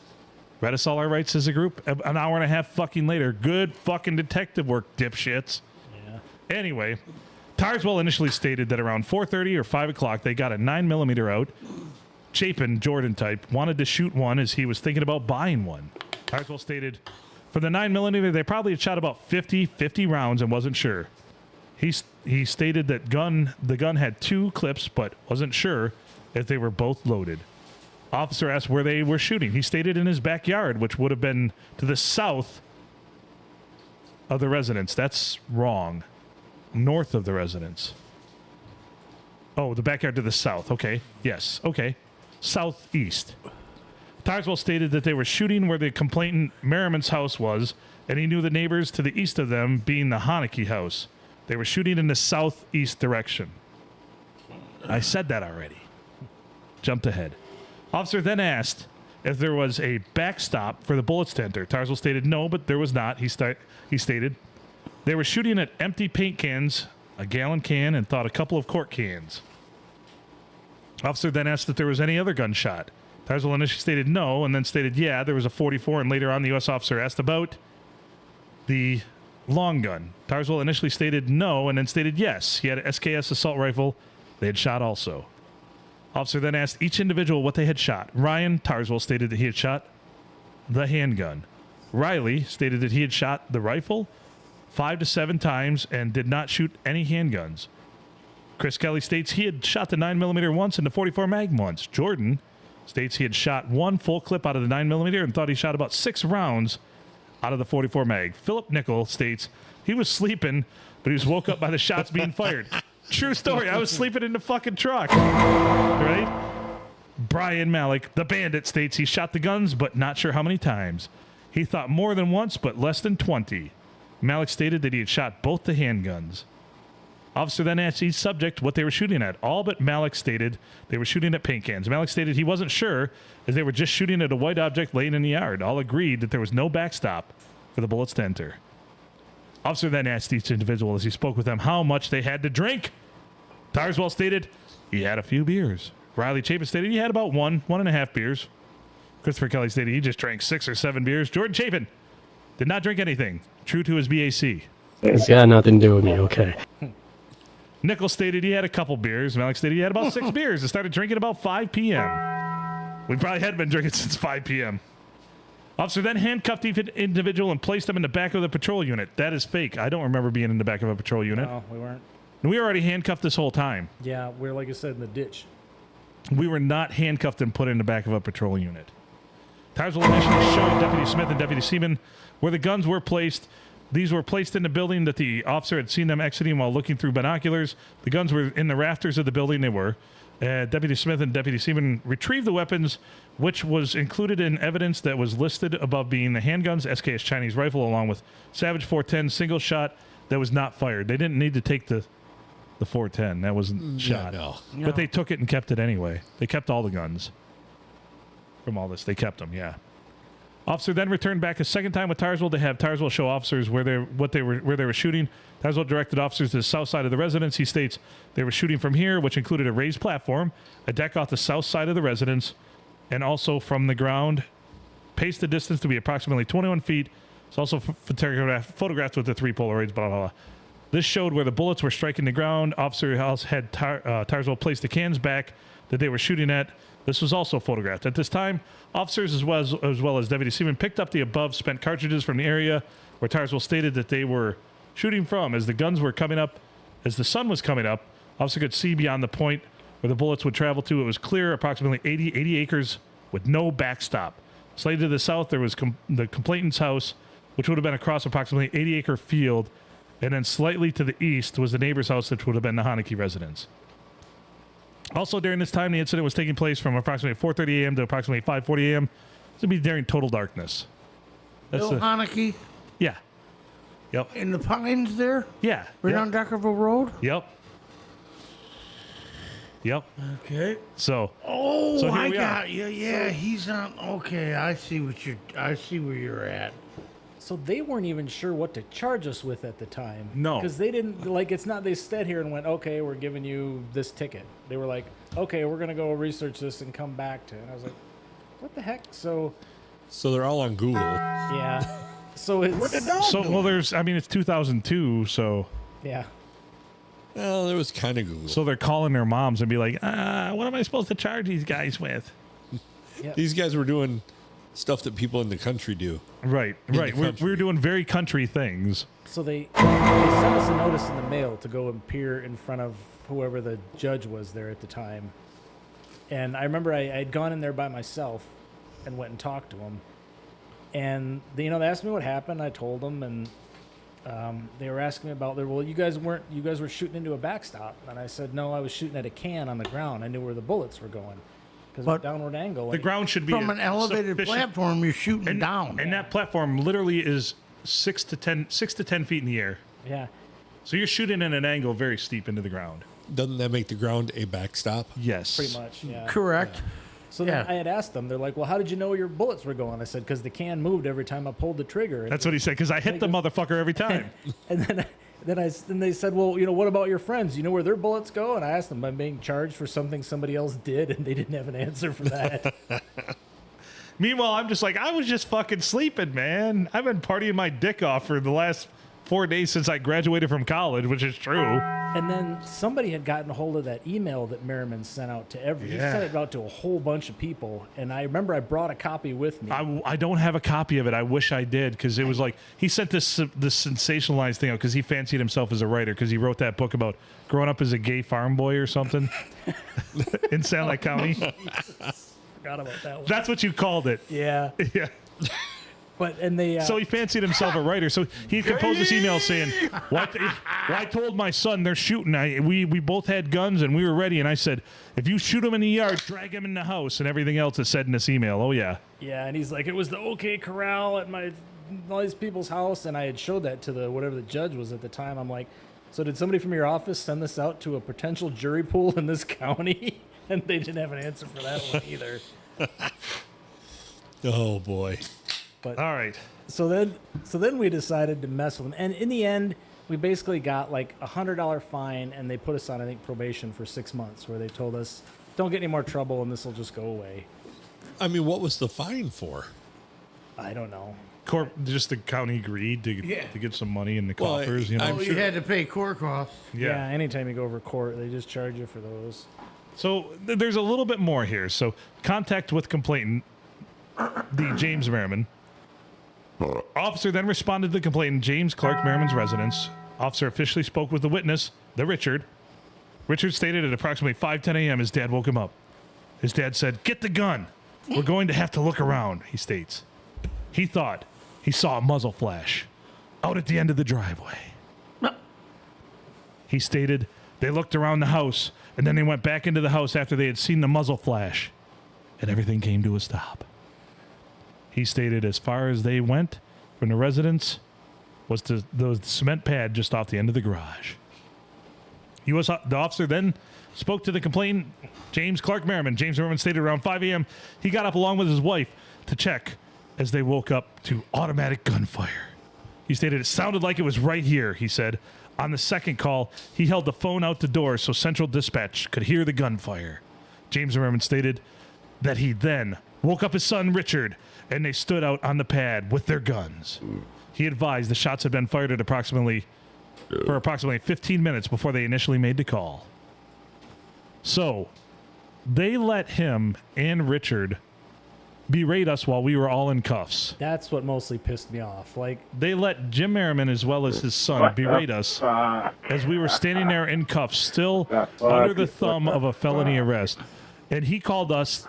A: Read us all our rights as a group. An hour and a half fucking later. Good fucking detective work, dipshits.
C: Yeah.
A: Anyway, Tarswell initially stated that around 4:30 or 5 o'clock, they got a 9mm out. Chapin, Jordan type, wanted to shoot one as he was thinking about buying one. Tarswell stated, for the 9mm, they probably had shot about 50 rounds and wasn't sure. He stated that the gun had 2 clips, but wasn't sure if they were both loaded. Officer asked where they were shooting. He stated in his backyard, which would have been to the south of the residence. That's wrong. North of the residence. Oh, the backyard to the south. Okay. Yes. Okay. Southeast. Tarswell stated that they were shooting where the complainant Merriman's house was, and he knew the neighbors to the east of them being the Haneke house. They were shooting in the southeast direction. I said that already. Jumped ahead. Officer then asked if there was a backstop for the bullets to enter. Tarswell stated no, but there was not. He stated they were shooting at empty paint cans, a gallon can, and thought a couple of quart cans. Officer then asked if there was any other gunshot. Tarswell initially stated no, and then stated yeah, there was a 44, and later on the U.S. officer asked about the long gun. Tarswell initially stated no, and then stated yes. He had an SKS assault rifle they had shot also. Officer then asked each individual what they had shot. Ryan Tarswell stated that he had shot the handgun. Riley stated that he had shot the rifle 5 to 7 times and did not shoot any handguns. Chris Kelly states he had shot the 9mm once and the 44 Magnum once. Jordan states he had shot 1 full clip out of the 9mm and thought he shot about 6 rounds out of the 44 mag. Philip Nickel states he was sleeping, but he was woke up by the shots being fired. True story. I was sleeping in the fucking truck. Right? Brian Malik, the bandit, states he shot the guns, but not sure how many times. He thought more than once, but less than 20. Malik stated that he had shot both the handguns. Officer then asked each subject what they were shooting at. All but Malik stated they were shooting at paint cans. Malik stated he wasn't sure as they were just shooting at a white object laying in the yard. All agreed that there was no backstop for the bullets to enter. Officer then asked each individual as he spoke with them how much they had to drink. Tarswell stated he had a few beers. Riley Chapin stated he had about 1.5 beers. Christopher Kelly stated he just drank 6 or 7 beers. Jordan Chapin did not drink anything, true to his BAC.
E: It's got nothing to do with me, okay.
A: Nichols stated he had a couple beers. Malik stated he had about 6 beers and started drinking about 5 p.m. We probably had been drinking since 5 p.m. Officer then handcuffed each individual and placed them in the back of the patrol unit. That is fake. I don't remember being in the back of a patrol unit.
C: No, we weren't.
A: And we were already handcuffed this whole time.
C: Yeah, we're, like I said, in the ditch.
A: We were not handcuffed and put in the back of a patrol unit. Tyersville initially showed Deputy Smith and Deputy Seaman where the guns were placed. These were placed in the building that the officer had seen them exiting while looking through binoculars. The guns were in the rafters of the building they were. Deputy Smith and Deputy Seaman retrieved the weapons, which was included in evidence that was listed above being the handguns, SKS Chinese rifle, along with Savage 410 single shot that was not fired. They didn't need to take the 410. That wasn't shot.
B: No.
A: But they took it and kept it anyway. They kept all the guns from all this. They kept them, yeah. Officer then returned back a second time with Tyersville to have Tyersville show officers where they were shooting. Tyersville directed officers to the south side of the residence. He states they were shooting from here, which included a raised platform, a deck off the south side of the residence, and also from the ground. Paced the distance to be approximately 21 feet. It's also photographed with the 3 Polaroids, blah, blah, blah. This showed where the bullets were striking the ground. Officer House had Tyersville place the cans back that they were shooting at. This was also photographed. At this time, officers as well as Deputy Seaman picked up the above spent cartridges from the area where Tyersville stated that they were shooting from. As the guns were coming up, as the sun was coming up, officer could see beyond the point where the bullets would travel to. It was clear, approximately 80 acres with no backstop. Slightly to the south, there was the complainant's house, which would have been across approximately 80-acre field, and then slightly to the east was the neighbor's house, which would have been the Haneke residence. Also, during this time, the incident was taking place from approximately 4:30 a.m. to approximately 5:40 a.m. This would be during total darkness.
D: Bill Haneke
A: Yeah. Yep.
D: in the pines there?
A: Yeah.
D: Right
A: Yep.
D: on Deckerville Road?
A: Yep. Yep.
D: Okay.
A: So.
D: Oh,
A: So here
D: I
A: we are.
D: got you. Yeah, he's on. Okay, I see where you're at.
C: So they weren't even sure what to charge us with at the time.
A: No.
C: Because they didn't, like, it's not they stood here and went, okay, we're giving you this ticket. They were like, okay, we're going to go research this and come back to it. And I was like, what the heck? So,
B: They're all on Google.
C: yeah. So it's,
A: It's 2002, so.
C: yeah.
B: Well, it was kind of Google.
A: So they're calling their moms and be like, what am I supposed to charge these guys with?
B: These guys were doing stuff that people in the country do.
A: Right. We're doing very country things.
C: So they sent us a notice in the mail to go and appear in front of whoever the judge was there at the time. And I remember I had gone in there by myself and went and talked to him. And they asked me what happened. I told them, and they were asking me about you guys were shooting into a backstop. And I said, no, I was shooting at a can on the ground. I knew where the bullets were going because of the downward angle.
A: The ground should be
D: From an elevated
A: sufficient-
D: platform, you're shooting down.
A: And that platform literally is 6 to 10 feet in the air.
C: Yeah.
A: So you're shooting at an angle very steep into the ground.
B: Doesn't that make the ground a backstop?
A: Yes.
C: Pretty much, yeah.
D: Correct.
C: So then I had asked them, they're like, well, how did you know your bullets were going? I said, because the can moved every time I pulled the trigger.
A: That's what he said, because I hit the motherfucker every time.
C: And then they said, well, what about your friends? You know where their bullets go? And I asked them, I'm being charged for something somebody else did, and they didn't have an answer for that.
A: Meanwhile, I'm just like, I was just fucking sleeping, man. I've been partying my dick off for the last 4 days since I graduated from college, which is true.
C: And then somebody had gotten a hold of that email that Merriman sent out to he sent it out to a whole bunch of people. And I remember I brought a copy with me.
A: I don't have a copy of it. I wish I did, because it was like he sent this sensationalized thing out because he fancied himself as a writer because he wrote that book about growing up as a gay farm boy or something in Sand Lake County.
C: Forgot about that one.
A: That's what you called it.
C: Yeah.
A: Yeah.
C: But and they
A: So he fancied himself a writer. So he composed this email saying, well, I told my son they're shooting. We both had guns and we were ready. And I said, if you shoot him in the yard, drag him in the house, and everything else is said in this email. Oh, yeah.
C: Yeah, and he's like, it was the OK Corral at all these people's house. And I had showed that to whatever the judge was at the time. I'm like, so did somebody from your office send this out to a potential jury pool in this county? And they didn't have an answer for that one either.
B: Oh, boy.
C: But
A: All right.
C: So then we decided to mess with them, and in the end, we basically got like $100 fine, and they put us on, I think, probation for 6 months, where they told us, "Don't get any more trouble, and this will just go away."
B: I mean, what was the fine for?
C: I don't know.
A: Just the county agreed to get some money in the coffers.
B: Well,
A: you know.
D: You had to pay court costs.
C: Yeah. Anytime you go over court, they just charge you for those.
A: So there's a little bit more here. So contact with complainant, the James Merriman. Officer then responded to the complainant, James Clark Merriman's residence, Officer officially spoke with the witness, the Richard. Richard stated at approximately 5:10 a.m. his dad woke him up. His dad said, "Get the gun. We're going to have to look around," he states. He thought he saw a muzzle flash out at the end of the driveway. He stated they looked around the house, and then they went back into the house after they had seen the muzzle flash, and everything came to a stop. He stated as far as they went from the residence was to the cement pad just off the end of the garage. The officer then spoke to the complainant, James Clark Merriman. James Merriman stated around 5 a.m. he got up along with his wife to check as they woke up to automatic gunfire. He stated it sounded like it was right here, he said. On the second call, he held the phone out the door so Central Dispatch could hear the gunfire. James Merriman stated that he then woke up his son, Richard, and they stood out on the pad with their guns. He advised the shots had been fired at approximately 15 minutes before they initially made the call. So, they let him and Richard berate us while we were all in cuffs.
C: That's what mostly pissed me off. Like,
A: They let Jim Merriman as well as his son berate us as we were standing there in cuffs, still under the thumb of a felony arrest. And he called us.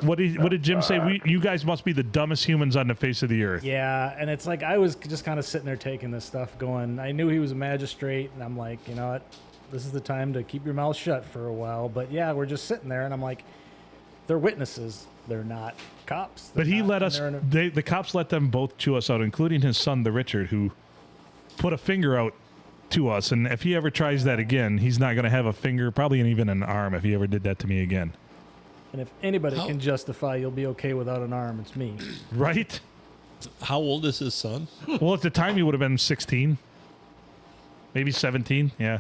A: What did Jim say? You guys must be the dumbest humans on the face of the earth.
C: yeah, and it's like I was just kind of sitting there taking this stuff going, I knew he was a magistrate, and I'm like, you know what? This is the time to keep your mouth shut for a while. But yeah, we're just sitting there, and I'm like, they're witnesses. They're not cops.
A: But he let us. The cops let them both chew us out, including his son, the Richard, who put a finger out to us. And if he ever tries that again, he's not going to have a finger, probably even an arm, if he ever did that to me again.
C: And if anybody can justify you'll be okay without an arm, it's me.
A: Right?
B: How old is his son?
A: Well, at the time, he would have been 16, maybe 17. Yeah.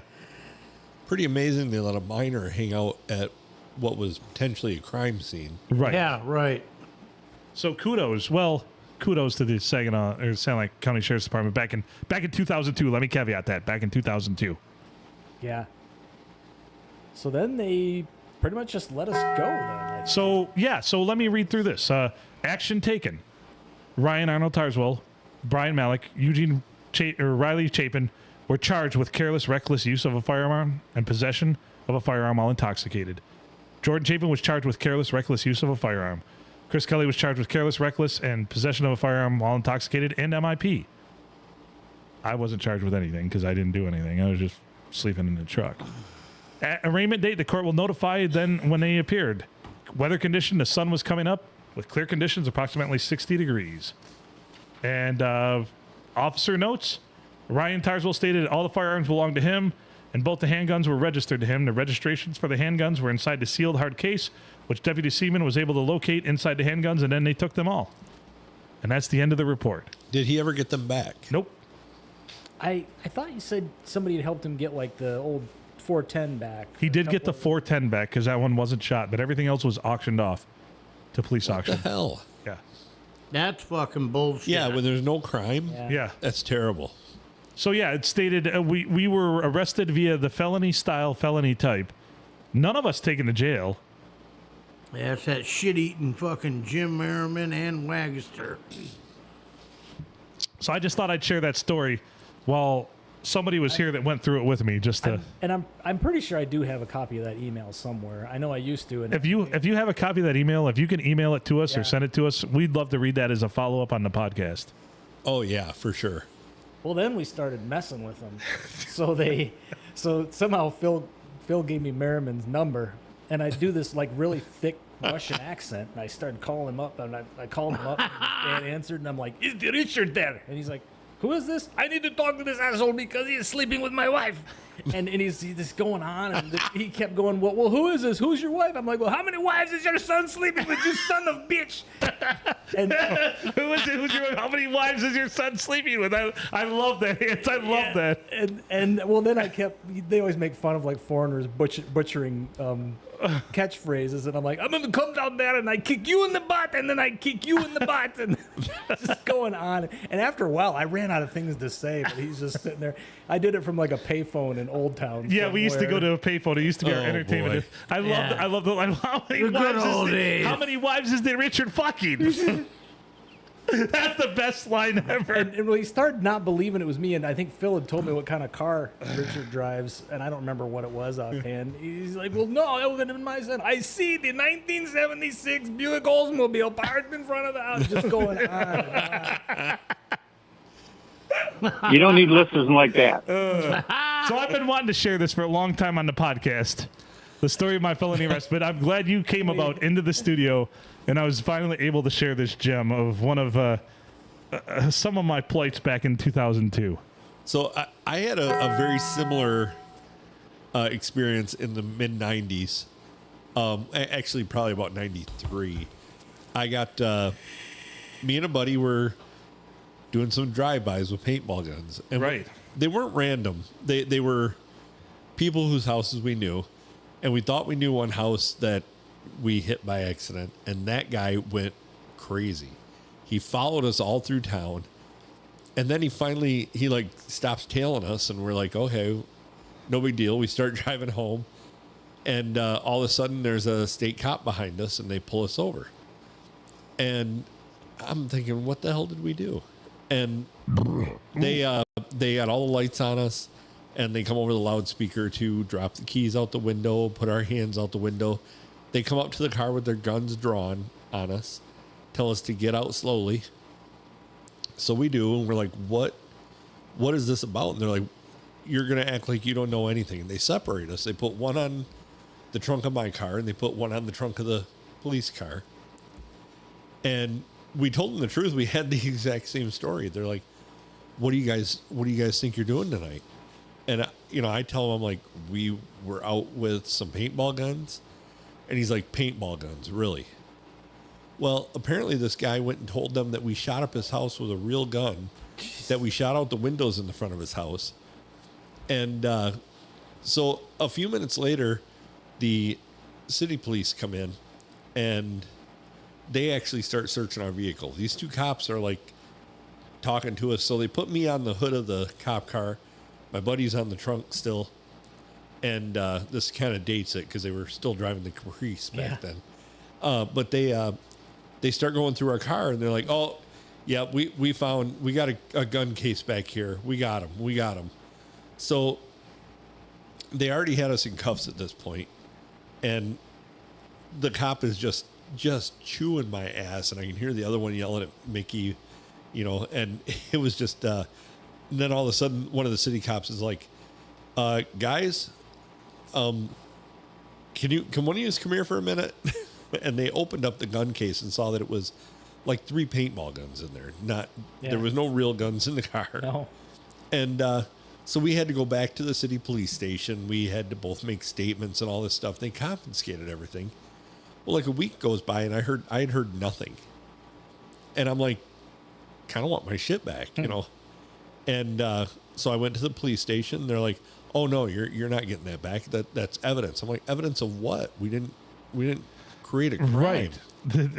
B: Pretty amazing they let a minor hang out at what was potentially a crime scene.
A: Right.
D: Yeah, right.
A: So kudos to the Saginaw County Sheriff's Department back in 2002. Let me caveat that back in 2002.
C: Yeah. So then they pretty much just let us go then.
A: So let me read through this. Action taken. Ryan Arnold Tarswell, Brian Malik, Riley Chapin were charged with careless, reckless use of a firearm and possession of a firearm while intoxicated. Jordan Chapin was charged with careless, reckless use of a firearm. Chris Kelly was charged with careless, reckless, and possession of a firearm while intoxicated and MIP. I wasn't charged with anything because I didn't do anything. I was just sleeping in the truck. At arraignment date, the court will notify then when they appeared. Weather condition, the sun was coming up with clear conditions, approximately 60 degrees. And officer notes, Ryan Tarswell stated all the firearms belonged to him, and both the handguns were registered to him. The registrations for the handguns were inside the sealed hard case, which Deputy Seaman was able to locate inside the handguns, and then they took them all. And that's the end of the report.
B: Did he ever get them back?
A: Nope.
C: I thought you said somebody had helped him get like the old 410 back.
A: He did get the 410 back because that one wasn't shot, but everything else was auctioned off to police
B: What
A: auction.
B: the hell?
A: Yeah.
D: That's fucking bullshit.
B: Yeah, when there's no crime.
A: Yeah.
B: That's terrible.
A: So yeah, it stated we were arrested via the felony type. None of us taken to jail.
D: Yeah, it's that shit-eating fucking Jim Merriman and Wagster.
A: So I just thought I'd share that story while somebody was here that went through it with me. Just to,
C: I'm pretty sure I do have a copy of that email somewhere. I know I used to. And
A: if you have a copy of that email, if you can email it to us or send it to us, we'd love to read that as a follow up on the podcast.
B: Oh yeah, for sure.
C: Well, then we started messing with them. So somehow Phil gave me Merriman's number, and I do this like really thick Russian accent, and I started calling him up, and I called him up, and answered, and I'm like, "Is the Richard there?" And he's like, "Who is this? I need to talk to this asshole because he is sleeping with my wife." And he's just going on, and he kept going, well, who is this? Who's your wife? I'm like, well, how many wives is your son sleeping with, you son of bitch? And
A: Who's your, how many wives is your son sleeping with? I love that. I love that.
C: And well, then they always make fun of like foreigners butchering catchphrases, and I'm like, I'm gonna come down there and I kick you in the butt, and then I kick you in the butt, and just going on. And after a while, I ran out of things to say, but he's just sitting there. I did it from like a payphone in Old Town.
A: Yeah, we used to go to a payphone. It used to be our entertainment.
B: Boy.
A: I love how many
D: The good
A: wives
D: old
A: is
D: days.
A: how many wives is there Richard fucking? That's the best line ever.
C: And we started not believing it was me, and I think Phil had told me what kind of car Richard drives, and I don't remember what it was offhand. He's like, well, no, that would have been my son. I see the 1976 Buick Oldsmobile parked in front of the house, just going on and on.
F: You don't need listeners like that.
A: So I've been wanting to share this for a long time on the podcast, the story of my felony arrest, but I'm glad you came about into the studio, and I was finally able to share this gem of one of some of my plights back in 2002.
B: So I had a very similar experience in the mid 90s. Actually, probably about 93. I got me and a buddy were doing some drive-bys with paintball guns, and
A: Right.
B: they weren't random. They were people whose houses we knew, and we thought we knew one house that we hit by accident, and that guy went crazy. He followed us all through town, and then he like stops tailing us, and we're like, okay, no big deal. We start driving home, and all of a sudden there's a state cop behind us, and they pull us over. And I'm thinking, what the hell did we do? And they had all the lights on us, and they come over the loudspeaker to drop the keys out the window, put our hands out the window. They come up to the car with their guns drawn on us, tell us to get out slowly. So we do, and we're like, what is this about? And they're like, you're going to act like you don't know anything. And they separate us. They put one on the trunk of my car, and they put one on the trunk of the police car. And we told them the truth. We had the exact same story. They're like, what do you guys think you're doing tonight? And I tell them, I'm like, we were out with some paintball guns. And he's like, paintball guns, really? Well, apparently this guy went and told them that we shot up his house with a real gun, that we shot out the windows in the front of his house. And so a few minutes later, the city police come in, and they actually start searching our vehicle. These two cops are like talking to us. So they put me on the hood of the cop car. My buddy's on the trunk still. And this kind of dates it because they were still driving the Caprice back then. But they start going through our car, and they're like, oh, yeah, we got a gun case back here. We got him. So they already had us in cuffs at this point. And the cop is just chewing my ass, and I can hear the other one yelling at Mickey, and it was just, and then all of a sudden one of the city cops is like, guys, can one of you come here for a minute? And they opened up the gun case and saw that it was like 3 paintball guns in there. There was no real guns in the car.
C: No.
B: And, so we had to go back to the city police station. We had to both make statements and all this stuff. They confiscated everything. Well, like a week goes by, and I had heard nothing. And I'm like, kind of want my shit back, And so I went to the police station. They're like, "Oh no, you're not getting that back. That's evidence." I'm like, "Evidence of what? We didn't create a crime."
A: Right.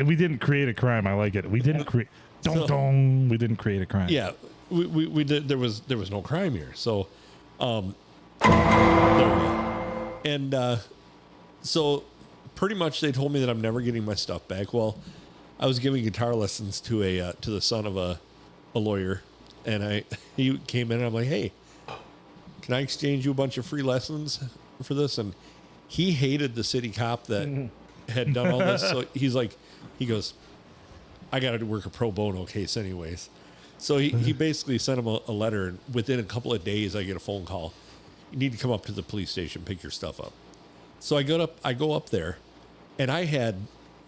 A: We didn't create a crime. I like it. We didn't create. We didn't create a crime.
B: Yeah, we did. There was no crime here. So, there we go. And so pretty much they told me that I'm never getting my stuff back. Well, I was giving guitar lessons to the son of a lawyer, and he came in, and I'm like, "Hey, can I exchange you a bunch of free lessons for this?" And he hated the city cop that had done all this. So he goes, "I got to work a pro bono case anyways." So he basically sent him a letter, and within a couple of days I get a phone call. You need to come up to the police station, pick your stuff up. So I go up there, and I had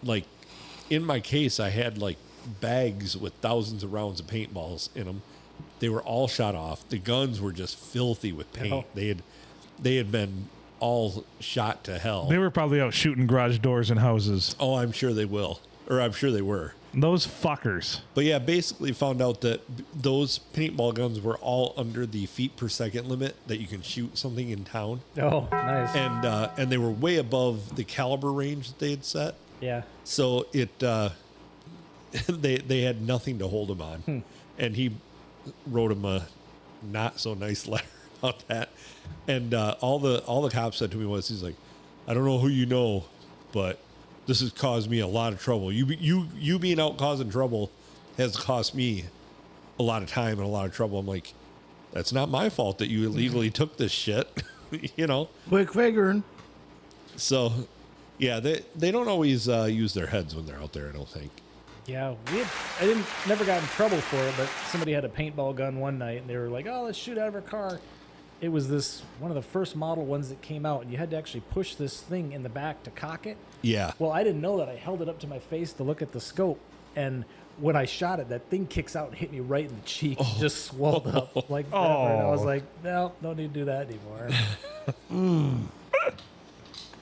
B: like, in my case, I had like bags with thousands of rounds of paintballs in them. They were all shot off. The guns were just filthy with paint.
C: Oh.
B: They had been all shot to hell.
A: They were probably out shooting garage doors and houses.
B: Oh, I'm sure they will. Or I'm sure they were.
A: Those fuckers.
B: But yeah, basically found out that those paintball guns were all under the feet per second limit that you can shoot something in town.
C: Oh, nice.
B: And they were way above the caliber range that they had set.
C: Yeah.
B: So they had nothing to hold him on. And he wrote him a not so nice letter about that. And all the cops said to me was, he's like, "I don't know who you know, but this has caused me a lot of trouble. You being out causing trouble has cost me a lot of time and a lot of trouble. I'm like, that's not my fault that you illegally took this shit, you know?
D: Quick figuring.
B: So, yeah, they don't always use their heads when they're out there, I don't think.
C: Yeah, never got in trouble for it, but somebody had a paintball gun one night, and they were like, "Oh, let's shoot out of our car." It was one of the first model ones that came out, and you had to actually push this thing in the back to cock it.
B: Yeah.
C: Well, I didn't know that. I held it up to my face to look at the scope, and when I shot it, that thing kicks out and hit me right in the cheek, just swelled up like forever. And I was like, "No, don't need to do that anymore."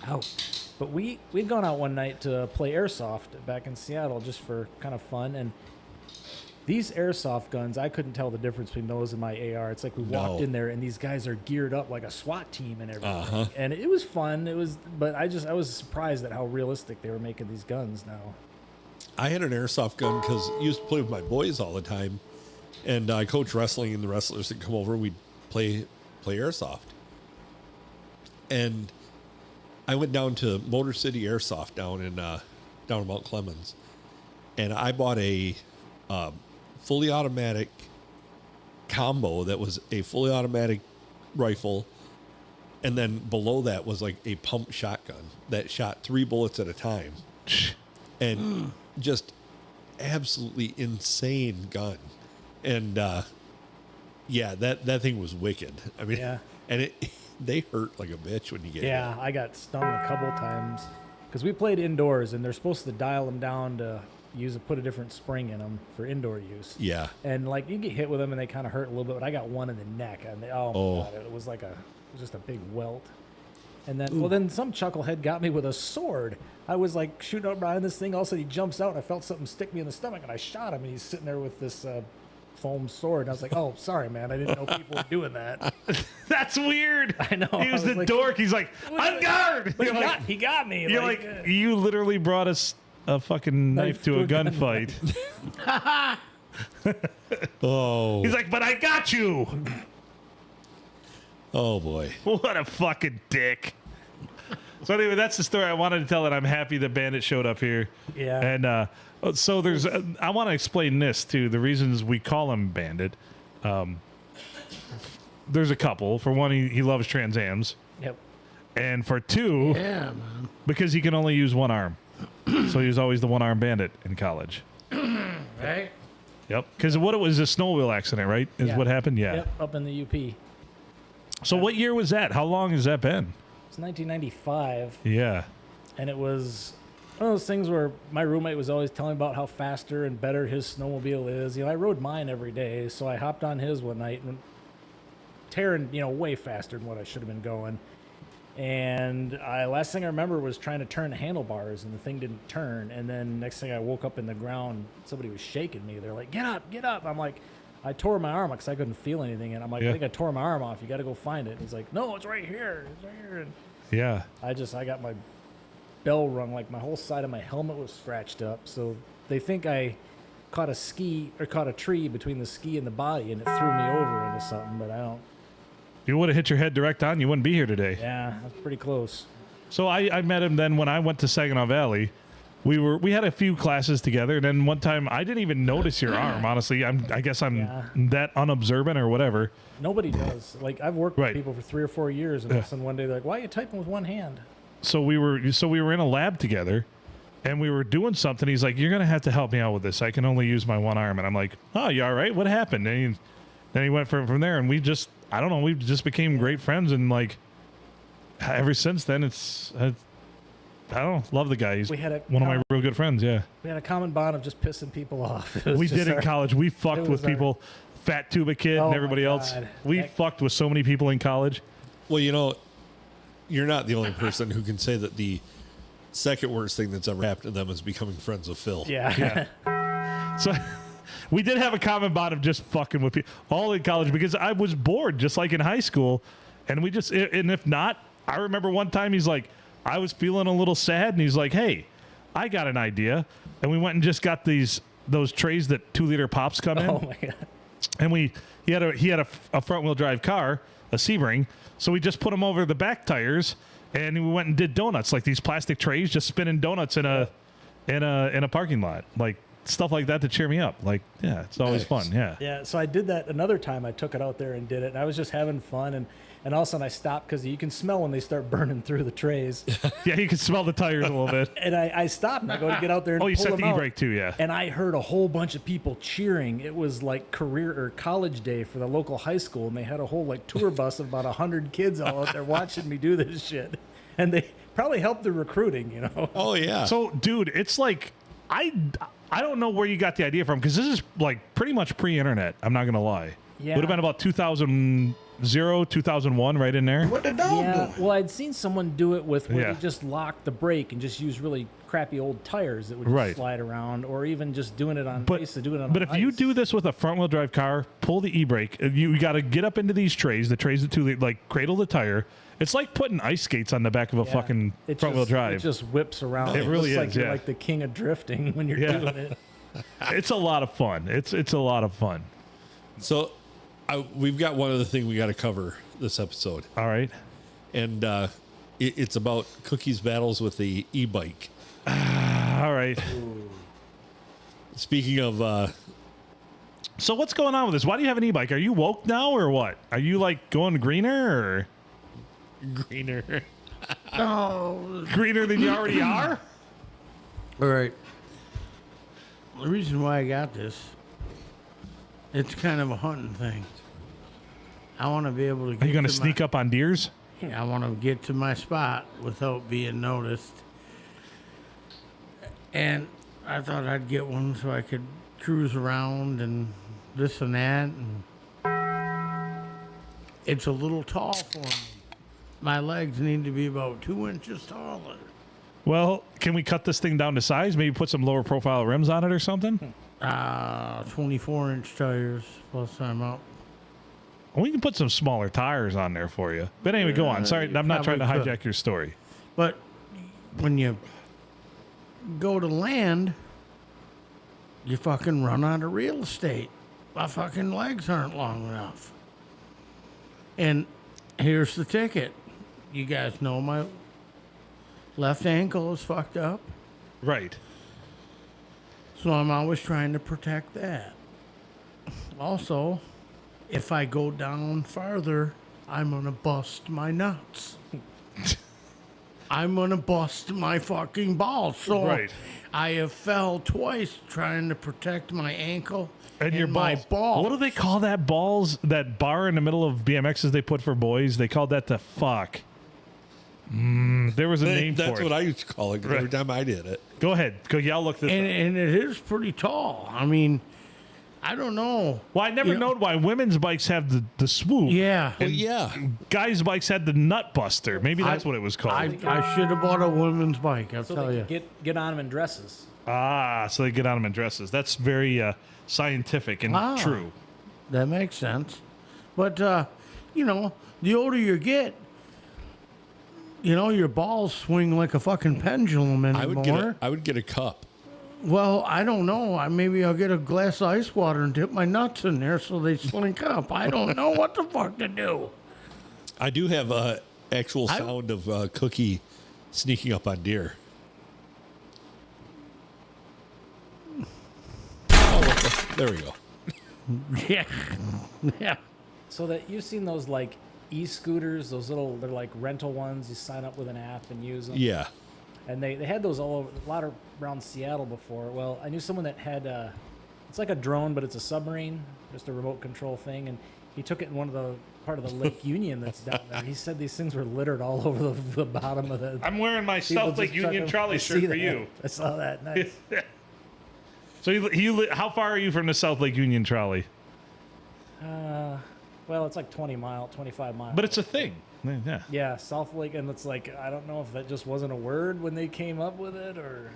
D: Ouch.
C: But we'd gone out one night to play airsoft back in Seattle just for kind of fun, and these airsoft guns, I couldn't tell the difference between those and my AR. It's like we walked in there, and these guys are geared up like a SWAT team and everything. And it was fun. But I was surprised at how realistic they were making these guns now.
B: I had an airsoft gun because I used to play with my boys all the time, and I coach wrestling, and the wrestlers that come over, we'd play airsoft. And I went down to Motor City Airsoft down in Mount Clemens, and I bought a fully automatic combo that was a fully automatic rifle, and then below that was like a pump shotgun that shot 3 bullets at a time, and just absolutely insane gun. And yeah, that thing was wicked. I mean, and they hurt like a bitch when you get hit.
C: I got stung a couple times because we played indoors, and they're supposed to dial them down to put a different spring in them for indoor use.
B: Yeah.
C: And like you get hit with them and they kind of hurt a little bit, but I got one in the neck, and my God, it was just a big welt. And then, then some chucklehead got me with a sword. I was like shooting up behind this thing. All of a sudden he jumps out, and I felt something stick me in the stomach, and I shot him, and he's sitting there with this foam sword. And I was like, "Oh, sorry, man. I didn't know people were doing that."
A: That's weird.
C: I know.
A: He was the
C: like,
A: dork. He's like, "On guard!"
C: But he got me.
A: You're like, you literally brought us a fucking knife to a gunfight.
B: Oh.
A: He's like, "But I got you."
B: Oh boy.
A: What a fucking dick. So anyway, that's the story I wanted to tell, and I'm happy that Bandit showed up here.
C: Yeah.
A: And so I want to explain this too. The reasons we call him Bandit. There's a couple. For one, he loves Trans Ams.
C: Yep.
A: And for two,
D: Man.
A: because he can only use one arm. So he was always the one-arm bandit in college.
D: Right?
A: Yep. Because what it was, a snow wheel accident, right? Is what happened? Yeah.
C: Yep, up in the UP.
A: So what year was that? How long has that been?
C: It's 1995,
A: Yeah.
C: and it was one of those things where my roommate was always telling me about how faster and better his snowmobile is. I rode mine every day, so I hopped on his one night and tearing, way faster than what I should have been going. And last thing I remember was trying to turn the handlebars, and the thing didn't turn. And then next thing I woke up in the ground, somebody was shaking me. They're like, "Get up, get up." I'm like, I tore my arm because I couldn't feel anything. And I'm like, I think I tore my arm off. You got to go find it. And he's like, "No, it's right here. It's right here." And
A: Yeah.
C: I got my bell rung, like my whole side of my helmet was scratched up. So they think I caught a tree between the ski and the body, and it threw me over into something, but I don't.
A: If you would have hit your head direct on, you wouldn't be here today.
C: Yeah, that's pretty close.
A: So I met him then when I went to Saginaw Valley. We had a few classes together, and then one time I didn't even notice your arm. Honestly, I guess I'm that unobservant or whatever.
C: Nobody does. Like I've worked with people for 3 or 4 years, and then one day they're like, "Why are you typing with one hand?"
A: So we were in a lab together, and we were doing something. He's like, "You're gonna have to help me out with this. I can only use my one arm." And I'm like, "Oh, you all right? What happened?" And then he went from there, and we just became great friends, and like ever since then, I don't know, love the guy. He's one of my real good friends. Yeah,
C: we had a common bond of just pissing people off.
A: We did in college. We fucked with people. Fat Tuba Kid and everybody else. We fucked with so many people in college.
B: Well, you're not the only person who can say that the second worst thing that's ever happened to them is becoming friends with Phil.
C: Yeah.
A: So we did have a common bond of just fucking with people all in college because I was bored, just like in high school. And and if not, I remember one time he's like, I was feeling a little sad, and he's like, "Hey, I got an idea." And we went and just got those trays that 2-liter pops come in.
C: Oh my God.
A: And he had a front wheel drive car, a Sebring, so we just put them over the back tires, and we went and did donuts, like these plastic trays, just spinning donuts in a parking lot, like stuff like that to cheer me up. Like, yeah, it's always
B: Nice.
A: fun. Yeah.
C: Yeah, so I did that another time. I took it out there and did it. And I was just having fun, and all of a sudden I stopped because you can smell when they start burning through the trays.
A: Yeah, you can smell the tires a little bit.
C: And I stopped and I go to get out there and
A: Oh, you
C: pull
A: set
C: them
A: the
C: out.
A: e-brake too, yeah.
C: And I heard a whole bunch of people cheering. It was like career or college day for the local high school, and they had a whole like tour bus of about 100 kids all out there watching me do this shit. And they probably helped the recruiting, you know.
B: Oh yeah.
A: So, dude, it's like I don't know where you got the idea from because this is like pretty much pre-internet. I'm not gonna lie.
C: Yeah.
A: Would have been about 2000, 2001, right in there.
C: Yeah, well, I'd seen someone do it with where
A: Yeah.
C: they just locked the brake and just use really crappy old tires that would just
A: Right.
C: slide around, or even just doing it on. I
A: But
C: used to do it on.
A: but if you
C: ice.
A: do this with a front-wheel drive car, pull the e-brake. You got to get up into these trays. The trays that like cradle the tire. It's like putting ice skates on the back of a
C: Yeah,
A: fucking
C: it
A: front-wheel
C: just-
A: drive.
C: It just whips around.
A: It really
C: looks like
A: is,
C: you're
A: yeah.
C: like the king of drifting when you're
A: Yeah.
C: doing it.
A: It's a lot of fun. It's a lot of fun.
B: So we've got one other thing we got to cover this episode,
A: All right.
B: and it's about Cookie's battles with the e-bike.
A: All right.
B: Speaking of,
A: So what's going on with this? Why do you have an e-bike? Are you woke now or what? Are you like going greener or
B: greener.
D: Oh,
A: greener than you already are?
D: all right. The reason why I got this, it's kind of a hunting thing. I want to be able to get
A: Are you going to
D: to
A: sneak up on deers?
D: I want to get to my spot without being noticed. And I thought I'd get one so I could cruise around and this and that. And it's a little tall for me. My legs need to be about 2 inches taller.
A: Well, can we cut this thing down to size? Maybe put some lower profile rims on it or something?
D: 24-inch tires, plus I'm up.
A: We can put some smaller tires on there for you. But anyway, go on. Sorry,
D: you
A: I'm not trying to
D: probably
A: hijack your story.
D: But when you go to land, you fucking run out of real estate. My fucking legs aren't long enough. And here's the ticket. You guys know my left ankle is fucked up.
A: Right.
D: So I'm always trying to protect that. Also, if I go down farther, I'm going to bust my nuts. I'm going to bust my fucking balls. So
A: Right.
D: I have fell twice trying to protect my ankle
A: And your
D: my
A: balls.
D: balls.
A: What do they call that balls? That bar in the middle of BMXs they put for boys? They called that the fuck. There was a name
B: That's
A: for it.
B: what I used to call it 'cause every
A: Right.
B: time I did it.
A: Go ahead. Go. Yeah, I'll look this up.
D: And it is pretty tall. I mean, I don't know.
A: Well, I never
D: You know-
A: known why women's bikes have the swoop.
D: Yeah.
B: Well, yeah.
A: Guys' bikes had the nut buster. Maybe that's what it was called.
D: I should have bought a women's bike, I'll
C: So
D: tell
C: they
D: you.
C: can get on them in dresses.
A: So they get on them in dresses. That's very scientific and
D: Ah.
A: true.
D: That makes sense. But, you know, the older you get, you know, your balls swing like a fucking pendulum anymore.
B: I would get a cup.
D: Well, I don't know. Maybe I'll get a glass of ice water and dip my nuts in there so they slink up. I don't know what the fuck to do.
B: I do have a actual sound of Cookie sneaking up on deer. Oh, there we go.
D: Yeah. Yeah.
C: So that you've seen those like e-scooters, those little, they're like rental ones. You sign up with an app and use them.
B: Yeah.
C: And they had those all over, a lot of around Seattle before. Well, I knew someone that had it's like a drone, but it's a submarine, just a remote control thing. And he took it in one of the part of the Lake Union that's down there. He said these things were littered all over the bottom of the.
A: I'm wearing my
C: people
A: South Lake
C: just
A: Union
C: chucking-
A: trolley
C: I
A: shirt
C: see
A: for
C: that.
A: you.
C: I saw that. Nice.
A: So how far are you from the South Lake Union trolley?
C: Well, it's like 25 miles.
A: But it's a thing. Yeah.
C: Yeah, South Lake, and it's like I don't know if that just wasn't a word when they came up with it, or.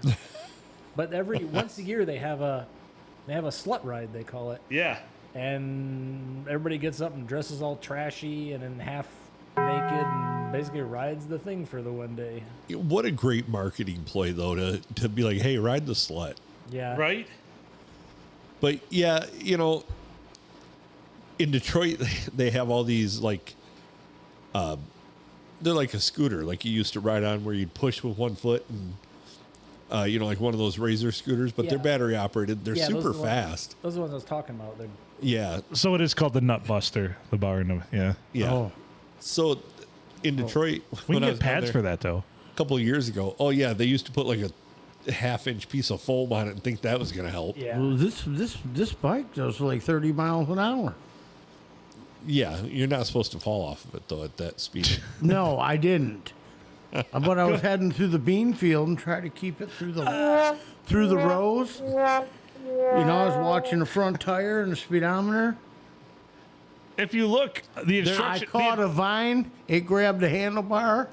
C: But once a year they have a slut ride, they call it,
A: Yeah.
C: and everybody gets up and dresses all trashy and in half naked and basically rides the thing for the one day.
B: What a great marketing ploy, though, to be like, hey, ride the slut.
C: Yeah.
A: Right?
B: But yeah, you know, in Detroit, they have all these like, they're like a scooter, like you used to ride on, where you'd push with one foot and like one of those Razor scooters, but they're
C: Yeah.
B: battery operated. They're
C: Yeah, those
B: super
C: are the ones-
B: fast.
C: Those are the ones I was talking about. They're,
B: Yeah,
A: So it is called the Nut Buster, the bar. Yeah.
B: yeah.
D: Oh.
B: So in Detroit,
A: We
B: when
A: can
B: I
A: get
B: was down
A: pads
B: there
A: for that, though.
B: a couple of years ago. Oh yeah, they used to put like a half-inch piece of foam on it and think that was going to help.
C: yeah.
D: Well, this bike does like 30 miles an hour.
B: Yeah, you're not supposed to fall off of it though at that speed.
D: No, I didn't. But I was heading through the bean field and tried to keep it through the rows. You know, I was watching the front tire and the speedometer.
A: If you look, the
D: I
A: instruction.
D: caught a vine. It grabbed the handlebar.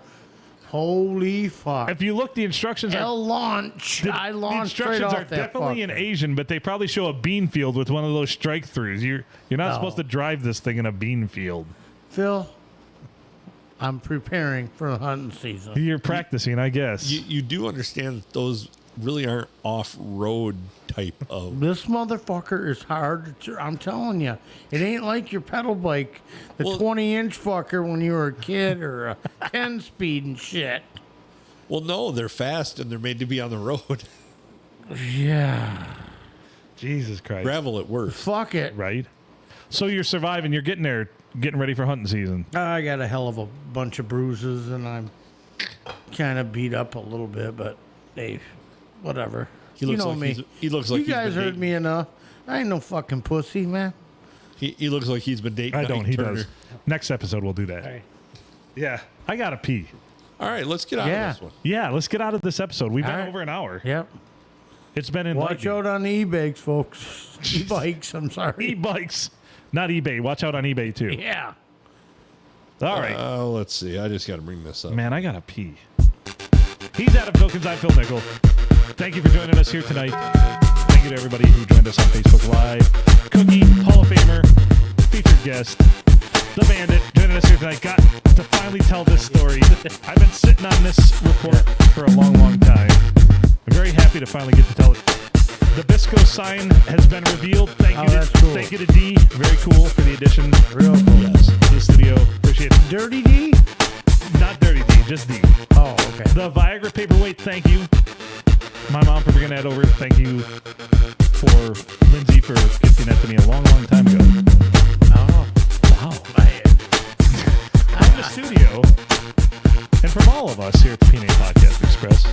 D: Holy fuck!
A: If you look, the instructions are.
D: L launch. I
A: The
D: launched straight
A: instructions
D: off
A: are
D: that
A: definitely in
D: fucker.
A: Asian, but they probably show a bean field with one of those strike throughs. You're not
D: No.
A: supposed to drive this thing in a bean field.
D: Phil, I'm preparing for the hunting season.
A: You're practicing, I guess.
B: You do understand that those really aren't off-road type of.
D: This motherfucker is hard to I'm telling you. It ain't like your pedal bike, the
B: Well-
D: 20-inch fucker when you were a kid or a 10-speed and shit.
B: Well, no, they're fast and they're made to be on the road.
D: Yeah.
A: Jesus Christ.
B: Gravel at worst.
D: Fuck it.
A: Right? So you're surviving. You're getting there, getting ready for hunting season.
D: I got a hell of a bunch of bruises and I'm kind of beat up a little bit, but hey, whatever.
B: He looks
D: you know
B: like
D: me.
B: he looks like
D: You
B: he's
D: guys
B: been
D: heard
B: dating-
D: me enough. I ain't no fucking pussy, man.
B: He looks like he's been dating.
A: I don't.
B: Ike
A: He
B: Turner.
A: does. Next episode, we'll do that.
C: All right.
A: Yeah. I got to pee.
B: All right, let's get out
D: Yeah.
B: of this one.
A: Yeah. Let's get out of this episode. We've been
D: All right.
A: over an hour.
D: Yep.
A: It's been
D: Watch
A: enlightening.
D: out on the e-bikes, folks. E-bikes, I'm sorry.
A: E-bikes. Not eBay. Watch out on eBay, too.
D: Yeah.
A: All right.
B: Let's see. I just got to bring this up.
A: Man, I got to pee. He's Adam Filkins. I'm Phil Nickel. Thank you for joining us here tonight. Thank you to everybody who joined us on Facebook Live. Cookie, Hall of Famer, featured guest, the Bandit, joining us here tonight. Got to finally tell this story. I've been sitting on this report for a long, long time. I'm very happy to finally get to tell it. The Bisco sign has been revealed. Thank you,
D: that's cool.
A: Thank you to D. Very cool for the addition.
D: Real cool.
A: Yes, to the studio. Appreciate it.
D: Dirty D?
A: Not Dirty D, just D.
D: Oh, okay.
A: The Viagra paperweight, thank you. My mom for bringing that over. Thank you for Lindsay for gifting that to me a long, long time ago.
D: Oh, wow. Man.
A: From the studio, and from all of us here at the P&A Podcast Express,